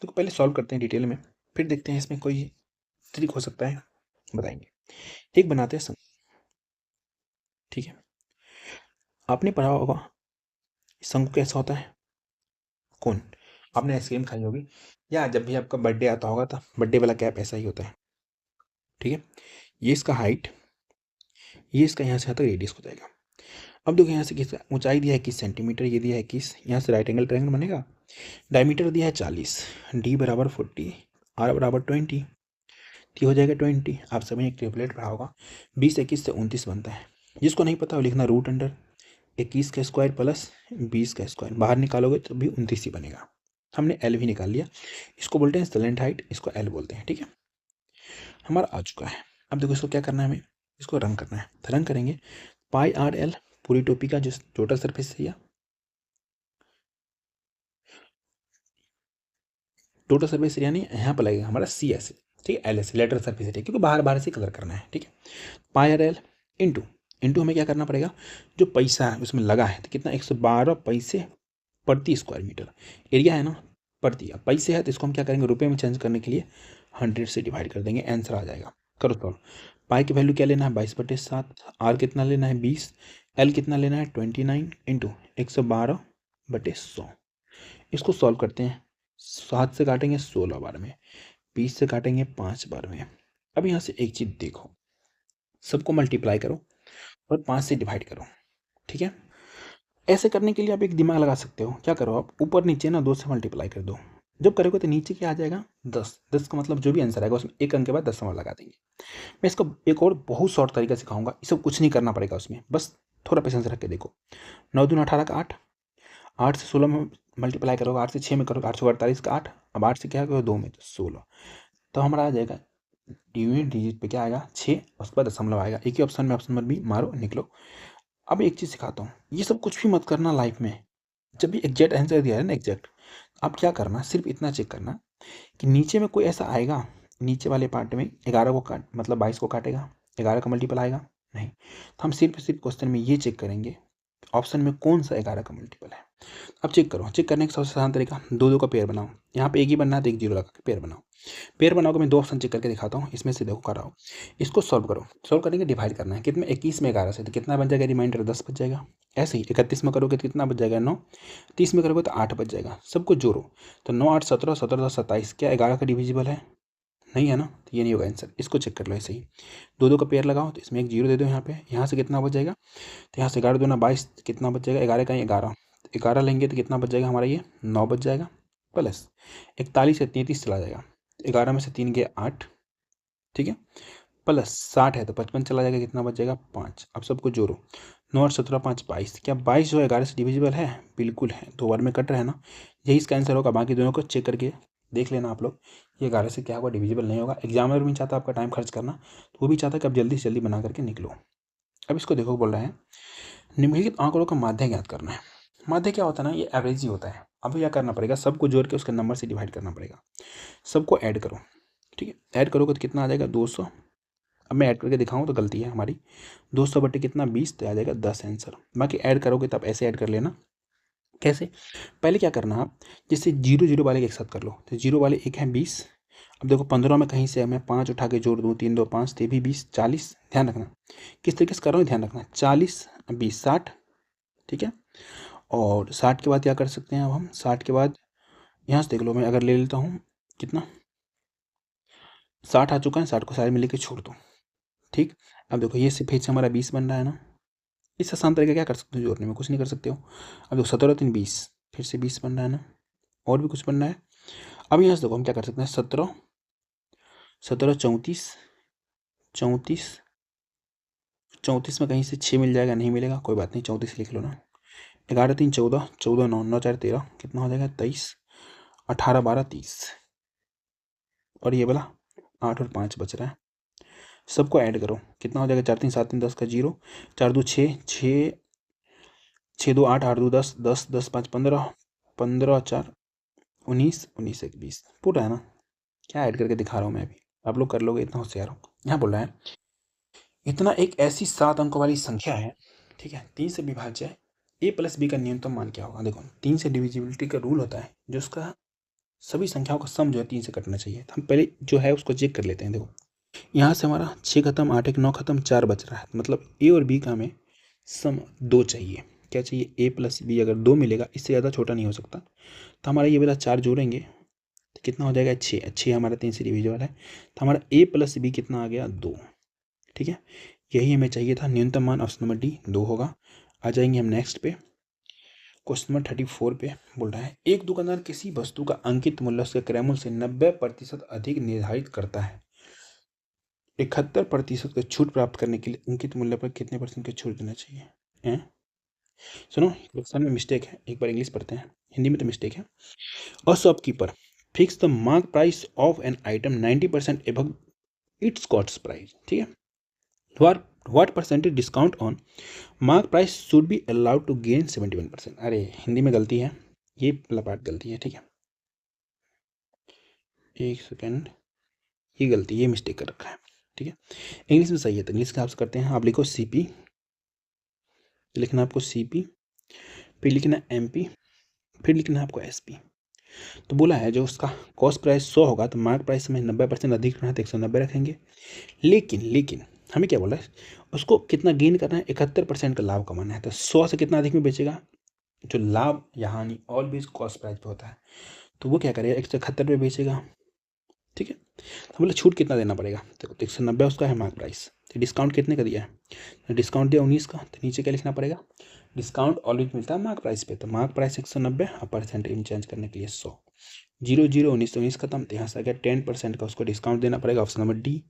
तो पहले सॉल्व करते हैं डिटेल में, फिर देखते हैं इसमें कोई ट्रिक हो सकता है, बताएंगे। एक बनाते हैं ठीक है, आपने पढ़ा होगा शंकु कैसा होता है? कौन? आपने आइसक्रीम खाई होगी या जब भी आपका बर्थडे आता होगा तो बर्थडे वाला कैप ऐसा ही होता है, ठीक है। ये इसका हाइट, ये इसका यहाँ से यहाँ तक रेडियस हो जाएगा। अब देखो यहाँ से किस ऊंचाई दिया है 21 सेंटीमीटर, ये दिया है 21, यहाँ से राइट एंगल ट्रायंगल बनेगा। डायमीटर दिया है 40, डी बराबर 40, आर बराबर 20, टी हो जाएगा 20। आप सभी ने कैलकुलेट पढ़ा होगा 20 21 से 29 बनता है। जिसको नहीं पता वो लिखना रूट अंडर 21 का स्क्वायर प्लस 20 का स्क्वायर, बाहर निकालोगे तो भी 29 ही बनेगा। हमने एल भी निकाल लिया, इसको बोलते हैं स्लेंट हाइट, इसको एल बोलते हैं, ठीक है। हमारा आ चुका है। अब देखो इसको क्या करना है, हमें इसको रंग करना है। तो रंग करेंगे पाई आर एल पूरी टोपी का जो टोटल सरफेस है, टोटल सरफेस एरिया नहीं, यहाँ पर लगेगा हमारा सी एस, ठीक है, L S lateral surface area, क्योंकि बाहर बाहर से कलर करना है, ठीक है। Pi R L into into हमें क्या करना पड़ेगा, जो पैसा है उसमें लगा है तो कितना 112 पैसे प्रति स्क्वायर मीटर एरिया है ना, प्रति। अब पैसे है तो इसको हम क्या करेंगे, रुपये में चेंज करने के लिए 100 से डिवाइड कर देंगे, आंसर आ जाएगा। करो सॉल्व। पाई की वैल्यू क्या लेना है 22/7, आर कितना लेना है 20, एल कितना लेना है 29 इंटू 112/100। इसको सॉल्व करते हैं। 7 से काटेंगे 16 बार में, 20 से काटेंगे 5 बार में। अब यहाँ से एक चीज़ देखो, सबको मल्टीप्लाई करो और 5 से डिवाइड करो, ठीक है। ऐसे करने के लिए आप एक दिमाग लगा सकते हो, क्या करो आप ऊपर नीचे ना 2 से मल्टीप्लाई कर दो। जब करोगे तो नीचे क्या आ जाएगा 10, 10 का मतलब जो भी आंसर आएगा उसमें एक अंक के बाद 10 लगा देंगे। मैं इसको एक और बहुत शॉर्ट तरीका सिखाऊंगा, इसको कुछ नहीं करना पड़ेगा उसमें, बस थोड़ा पेशेंस रख के देखो। 9 दूनी 18 का 8, 8 से 16 में मल्टीप्लाई करोगे, 8 से 6 में करोगे 848 का 8, अब 8 से क्या करोगे 2 में तो 16, तो हमारा आ जाएगा यूनिट डिजिट पे क्या आएगा 6, उसके बाद दशमलव आएगा। एक ही ऑप्शन में ऑप्शन नंबर बी मारो निकलो। अब एक चीज़ सिखाता हूँ, ये सब कुछ भी मत करना लाइफ में। जब भी एग्जैक्ट आंसर दिया है ना एग्जैक्ट, आप क्या करना, सिर्फ इतना चेक करना कि नीचे में कोई ऐसा आएगा, नीचे वाले पार्ट में 11 को काट मतलब 22 को काटेगा, 11 का मल्टीपल आएगा नहीं, तो हम सिर्फ क्वेश्चन में ये चेक करेंगे ऑप्शन में कौन सा 11 का मल्टीपल है। अब चेक करो, चेक करने का सबसे आसान तरीका, दो दो का पेयर बनाओ, यहाँ पे एक ही बनना है तो एक जीरो लगा के पेयर बनाओ। पेयर बनाओगे, मैं 2 ऑप्शन चेक करके दिखाता हूँ, इसमें से देखो कर रहा हूँ। इसको सॉल्व करो, सॉल्व करेंगे डिवाइड करना है, कितने 21 में 11 से तो कितना बच जाएगा, रिमाइंडर 10 बच जाएगा। ऐसे ही 31 में करोगे तो कितना बच जाएगा 9, 30 में करोगे तो 8 बच जाएगा। सबको जोड़ो तो 9 8 17, 17 10 27, क्या 11 का डिविजिबल है? नहीं है ना, तो ये नहीं होगा आंसर। इसको चेक कर लो ऐसे ही, दो दो का पेयर लगाओ तो इसमें एक जीरो दे दो यहाँ पे, यहाँ से कितना बच जाएगा, तो यहाँ से 11 दूना 22, कितना बच जाएगा 11 का 11, 11 लेंगे तो कितना बच जाएगा हमारा, ये 9 बच जाएगा, प्लस 41 से 33 चला जाएगा, 11 में से 3 गए 8, ठीक है, प्लस 60 है तो 55 चला जाएगा, कितना बच जाएगा 5। अब सबको जोड़ो, 9 और 17 5 22, क्या 22 जो है 11 से डिविजिबल है? बिल्कुल है, 2 बार में कट रहा है ना, यही इसका आंसर होगा। बाकी दोनों को चेक करके देख लेना आप लोग, ये 11 से क्या होगा, डिविजिबल नहीं होगा। एग्जामिनर भी नहीं चाहता आपका टाइम खर्च करना, तो वो भी चाहता है कि आप जल्दी से जल्दी बना करके निकलो। अब इसको देखो, बोल रहे हैं निम्नलिखित आंकड़ों का माध्य ज्ञात करना है। माध्य क्या होता है ना, ये एवरेज ही होता है। अब क्या करना पड़ेगा, सबको जोड़ के उसके नंबर से डिवाइड करना पड़ेगा, सबको ऐड करो, ठीक है। ऐड करोगे तो कितना आ जाएगा 200। अब मैं ऐड करके दिखाऊं तो गलती है हमारी, 200 बटे कितना 20, तो आ जाएगा 10 आंसर। बाकी ऐड करोगे तो आप ऐसे ऐड कर लेना। कैसे, पहले क्या करना आप, जैसे जीरो जीरो वाले एक साथ कर लो, तो जीरो वाले एक है 20। अब देखो 15 में कहीं से मैं 5 उठा के जोड़ दूँ, 3 2 5, तो भी 20 40, ध्यान रखना किस तरीके से कर रहा हूँ, ध्यान रखना 40 20 60, ठीक है। और 60 के बाद क्या कर सकते हैं, अब हम 60 के बाद यहाँ से देख लो, मैं अगर ले लेता हूँ कितना 60 आ चुका है, 60 को साइड में लेके छोड़ दो, ठीक। अब देखो ये से फिर से हमारा 20 बन रहा है ना, इस आसान तरीका क्या कर सकते हो, जोड़ने में कुछ नहीं कर सकते हो। अब देखो 17 3 20, फिर से 20 बन रहा है ना, और भी कुछ बन रहा है। अब यहाँ से देखो हम क्या कर सकते हैं, 17 17 34 34, 34 में कहीं से 6 मिल जाएगा, नहीं मिलेगा कोई बात नहीं, 34 लिख लो ना। 11 3 14, 14 9 9 4 13, कितना हो जाएगा 23, 18 12 30, और ये वाला 8 और 5 बच रहा है। सबको ऐड करो, कितना हो जाएगा 4 3 7 3 10 का जीरो, 4 2 6 6 6 2 8 8 2 10 10 10 5 15 15 4 19 19 1 20, पूरा है ना। क्या ऐड करके दिखा रहा हूँ मैं अभी, आप लोग कर लोगे, इतना होशियार हो। यहाँ बोल रहा है इतना एक ऐसी 7 अंकों वाली संख्या है, ठीक है, 3 से विभाज्य है, a प्लस बी का न्यूनतम मान क्या होगा। देखो 3 से डिविजिबिलिटी का रूल होता है, जो उसका सभी संख्याओं का सम जो है 3 से कटना चाहिए। तो हम पहले जो है उसको चेक कर लेते हैं। देखो यहाँ से हमारा 6 खत्म 8 1 9 खत्म 4 बच रहा है, मतलब ए और बी का हमें सम 2 चाहिए। क्या चाहिए? ए प्लस बी अगर 2 मिलेगा, इससे ज़्यादा छोटा नहीं हो सकता, तो हमारा ये वाला 4 जोड़ेंगे तो कितना हो जाएगा? 6। 6 हमारा 3 से डिविजिबल है, तो हमारा ए प्लस बी कितना आ गया? 2। ठीक है, यही हमें चाहिए था। न्यूनतम मान ऑप्शन नंबर डी 2 होगा। आ जाएंगे हम नेक्स्ट पे, क्वेश्चन नंबर 34 पे बोल रहा है एक दुकानदार किसी वस्तु का अंकित मूल्य उसके क्रय मूल्य से 90% अधिक निर्धारित करता है। 71% की छूट प्राप्त करने के लिए अंकित मूल्य पर कितने % की छूट देना चाहिए? हैं? सुनो, क्वेश्चन में मिस्टेक है, एक बार इंग्लिश पढ़ते हैं, हिंदी में तो मिस्टेक है। A shopkeeper fix the mark price of an item 90% above it's cost price. ठीक है, what percentage discount on mark price should be allowed to gain 71%? अरे हिंदी में गलती है, ये वाला पार्ट गलती है। ठीक है, एक सेकेंड, ये गलती, ये मिस्टेक कर रखा है। ठीक है, इंग्लिश में सही है, तो इंग्लिश का आप करते हैं। आप लिखो सीपी, लिखना आपको सीपी, फिर लिखना एमपी, फिर लिखना है आपको एसपी। तो बोला है जो उसका कॉस्ट प्राइस 100 होगा तो मार्क प्राइस में 90% अधिक रखना है तो 190 रखेंगे। लेकिन हमें क्या बोला है, उसको कितना गेन करना है? 71% का लाभ कमाना है, तो 100 से कितना अधिक में बेचेगा? जो लाभ या हानि ऑलवेज कॉस्ट प्राइस पे होता है, तो वो क्या करेगा? 171 पे बेचेगा। ठीक है, तो मतलब छूट कितना देना पड़ेगा? तो 190 उसका है मार्क प्राइस, तो डिस्काउंट कितने का दिया है? तो डिस्काउंट दिया 19 का, तो नीचे क्या लिखना पड़ेगा? डिस्काउंट ऑलवेज मिलता है मार्क प्राइस पे, तो मार्क प्राइस 190 और परसेंटेज चेंज करने के लिए 100। 0 0 19 19 खत्म, तो यहाँ से आ गया 10% का उसको डिस्काउंट देना पड़ेगा, ऑप्शन नंबर डी।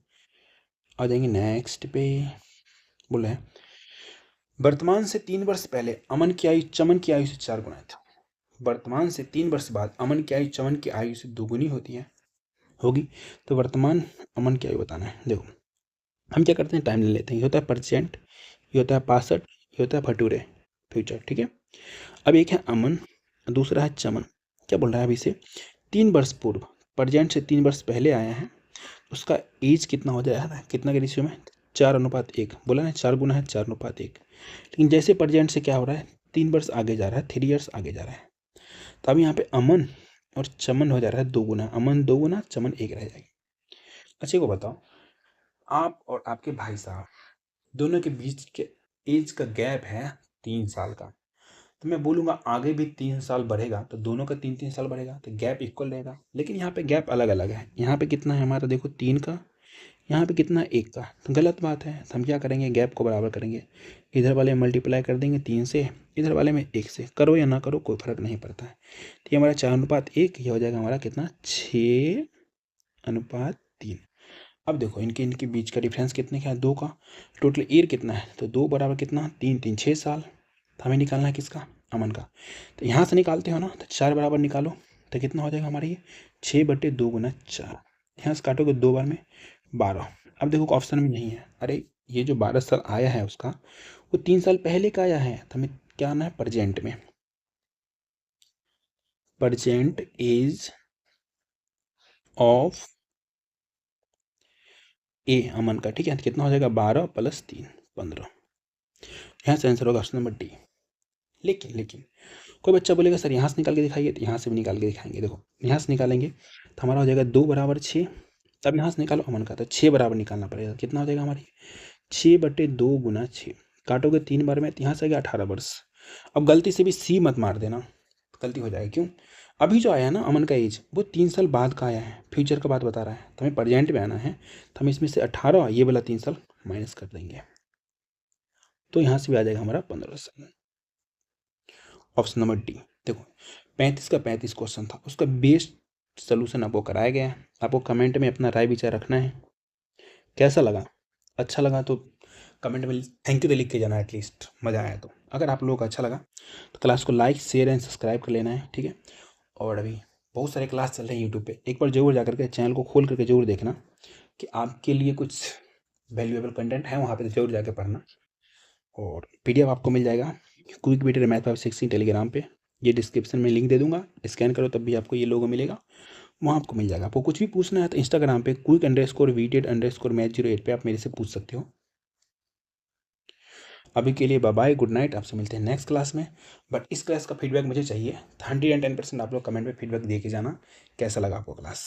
आ जाएंगे नेक्स्ट पे, बोला है वर्तमान से 3 वर्ष पहले अमन की आयु चमन की आयु से 4 गुना था। वर्तमान से 3 वर्ष बाद अमन की आयु चमन की आयु से 2 गुनी होगी। तो वर्तमान अमन की आयु बताना है। देखो हम क्या करते हैं, टाइम ले लेते हैं। ये होता है परसेंट, ये होता है 65, ये होता है भटूरे फ्यूचर। ठीक है, अब एक है अमन, दूसरा है चमन। क्या बोल रहा है? अभी से 3 वर्ष पूर्व, प्रेजेंट से 3 वर्ष पहले आया है, उसका एज कितना हो जाएगा? कितना के रेशियो में? 4:1। बोला ना 4 गुना है 4:1। लेकिन जैसे प्रेजेंट से क्या हो रहा है, 3 वर्ष आगे जा रहा है, 3 ईयर्स आगे जा रहा है, तो अब यहाँ पे अमन और चमन हो जा रहा है 2 गुना। अमन 2 गुना, चमन 1 रह जाएगी। अच्छे को बताओ, आप और आपके भाई साहब दोनों के बीच के एज का गैप है 3 साल का, तो मैं बोलूँगा आगे भी 3 साल बढ़ेगा, तो दोनों का 3 3 साल बढ़ेगा, तो गैप इक्वल रहेगा। लेकिन यहाँ पे गैप अलग अलग है। यहाँ पे कितना है हमारा? देखो 3 का, यहाँ पे कितना? 1 का, तो गलत बात है। तो हम क्या करेंगे? गैप को बराबर करेंगे, इधर वाले मल्टीप्लाई कर देंगे 3 से, इधर वाले में 1 से। करो या ना करो कोई फर्क नहीं पड़ता है। तो ये हमारा 4:1, ये हो जाएगा हमारा कितना? 6:3। अब देखो इनके इनके बीच का डिफरेंस कितने का है? 2 का। टोटल ईयर कितना है? तो 2 बराबर कितना? 3 3 6 साल। तो हमें निकालना है किसका? अमन का। तो यहाँ से निकालते हो ना, तो 4 बराबर निकालो, तो कितना हो जाएगा हमारा? ये 6/2 गुना 4। यहाँ से काटोगे 2 बार में 12। अब देखो ऑप्शन में नहीं है। अरे ये जो 12 साल आया है उसका, वो 3 साल पहले का आया है, तो हमें क्या आना है? प्रेजेंट में। प्रेजेंट एज ऑफ ए अमन का। ठीक है, तो कितना हो जाएगा? 12 + 3 15। यहाँ से आंसर होगा ऑप्शन नंबर डी। लेकिन कोई बच्चा बोलेगा सर यहाँ से निकाल के दिखाइए, तो यहाँ से भी निकाल के दिखाएंगे। देखो यहाँ से निकालेंगे तो हमारा हो जाएगा 2 बराबर 6। तब यहाँ से निकालो अमन का, तो 6 बराबर निकालना पड़ेगा। कितना हो जाएगा हमारी? 6/2 गुना 6। काटोगे 3 बार में, तो यहाँ से आ गया 18 वर्ष। अब गलती से भी सी मत मार देना, गलती हो जाएगी। क्यों? अभी जो आया है ना अमन का एज, वो 3 साल बाद का आया है, फ्यूचर का बात बता रहा है, तो हमें प्रेजेंट में आना है। तो हम इसमें से 18 ये वाला 3 साल माइनस कर देंगे, तो यहाँ से भी आ जाएगा हमारा 15 साल। Option number D. देखो 35 का 35 क्वेश्चन था, उसका बेस्ट सोल्यूशन आपको कराया गया है। आपको कमेंट में अपना राय विचार रखना है। कैसा लगा? अच्छा लगा तो कमेंट में थैंक यू तो लिख के जाना, एटलीस्ट मज़ा आया तो। अगर आप लोगों को अच्छा लगा तो क्लास को लाइक शेयर एंड सब्सक्राइब कर लेना है। ठीक है, और अभी बहुत सारे क्लास चल रहे हैं यूट्यूब पे, एक बार जरूर जा करके चैनल को खोल करके जरूर देखना कि आपके लिए कुछ वैल्यूएबल कंटेंट है वहाँ पे, तो जरूर जाके पढ़ना। और PDF आपको मिल जाएगा क्विक बीटर मैथ 516 टेलीग्राम पे, ये डिस्क्रिप्शन में लिंक दे दूंगा, स्कैन करो तब भी आपको ये लोगो मिलेगा, वहाँ आपको मिल जाएगा। आपको कुछ भी पूछना है तो इंस्टाग्राम पे quick_vted_math08 पे आप मेरे से पूछ सकते हो। अभी के लिए बाय बाय, गुड नाइट। आपसे मिलते हैं नेक्स्ट क्लास में। बट इस क्लास का फीडबैक मुझे चाहिए, 110% आप लोग कमेंट में फीडबैक दे के जाना कैसा लगा आपको क्लास।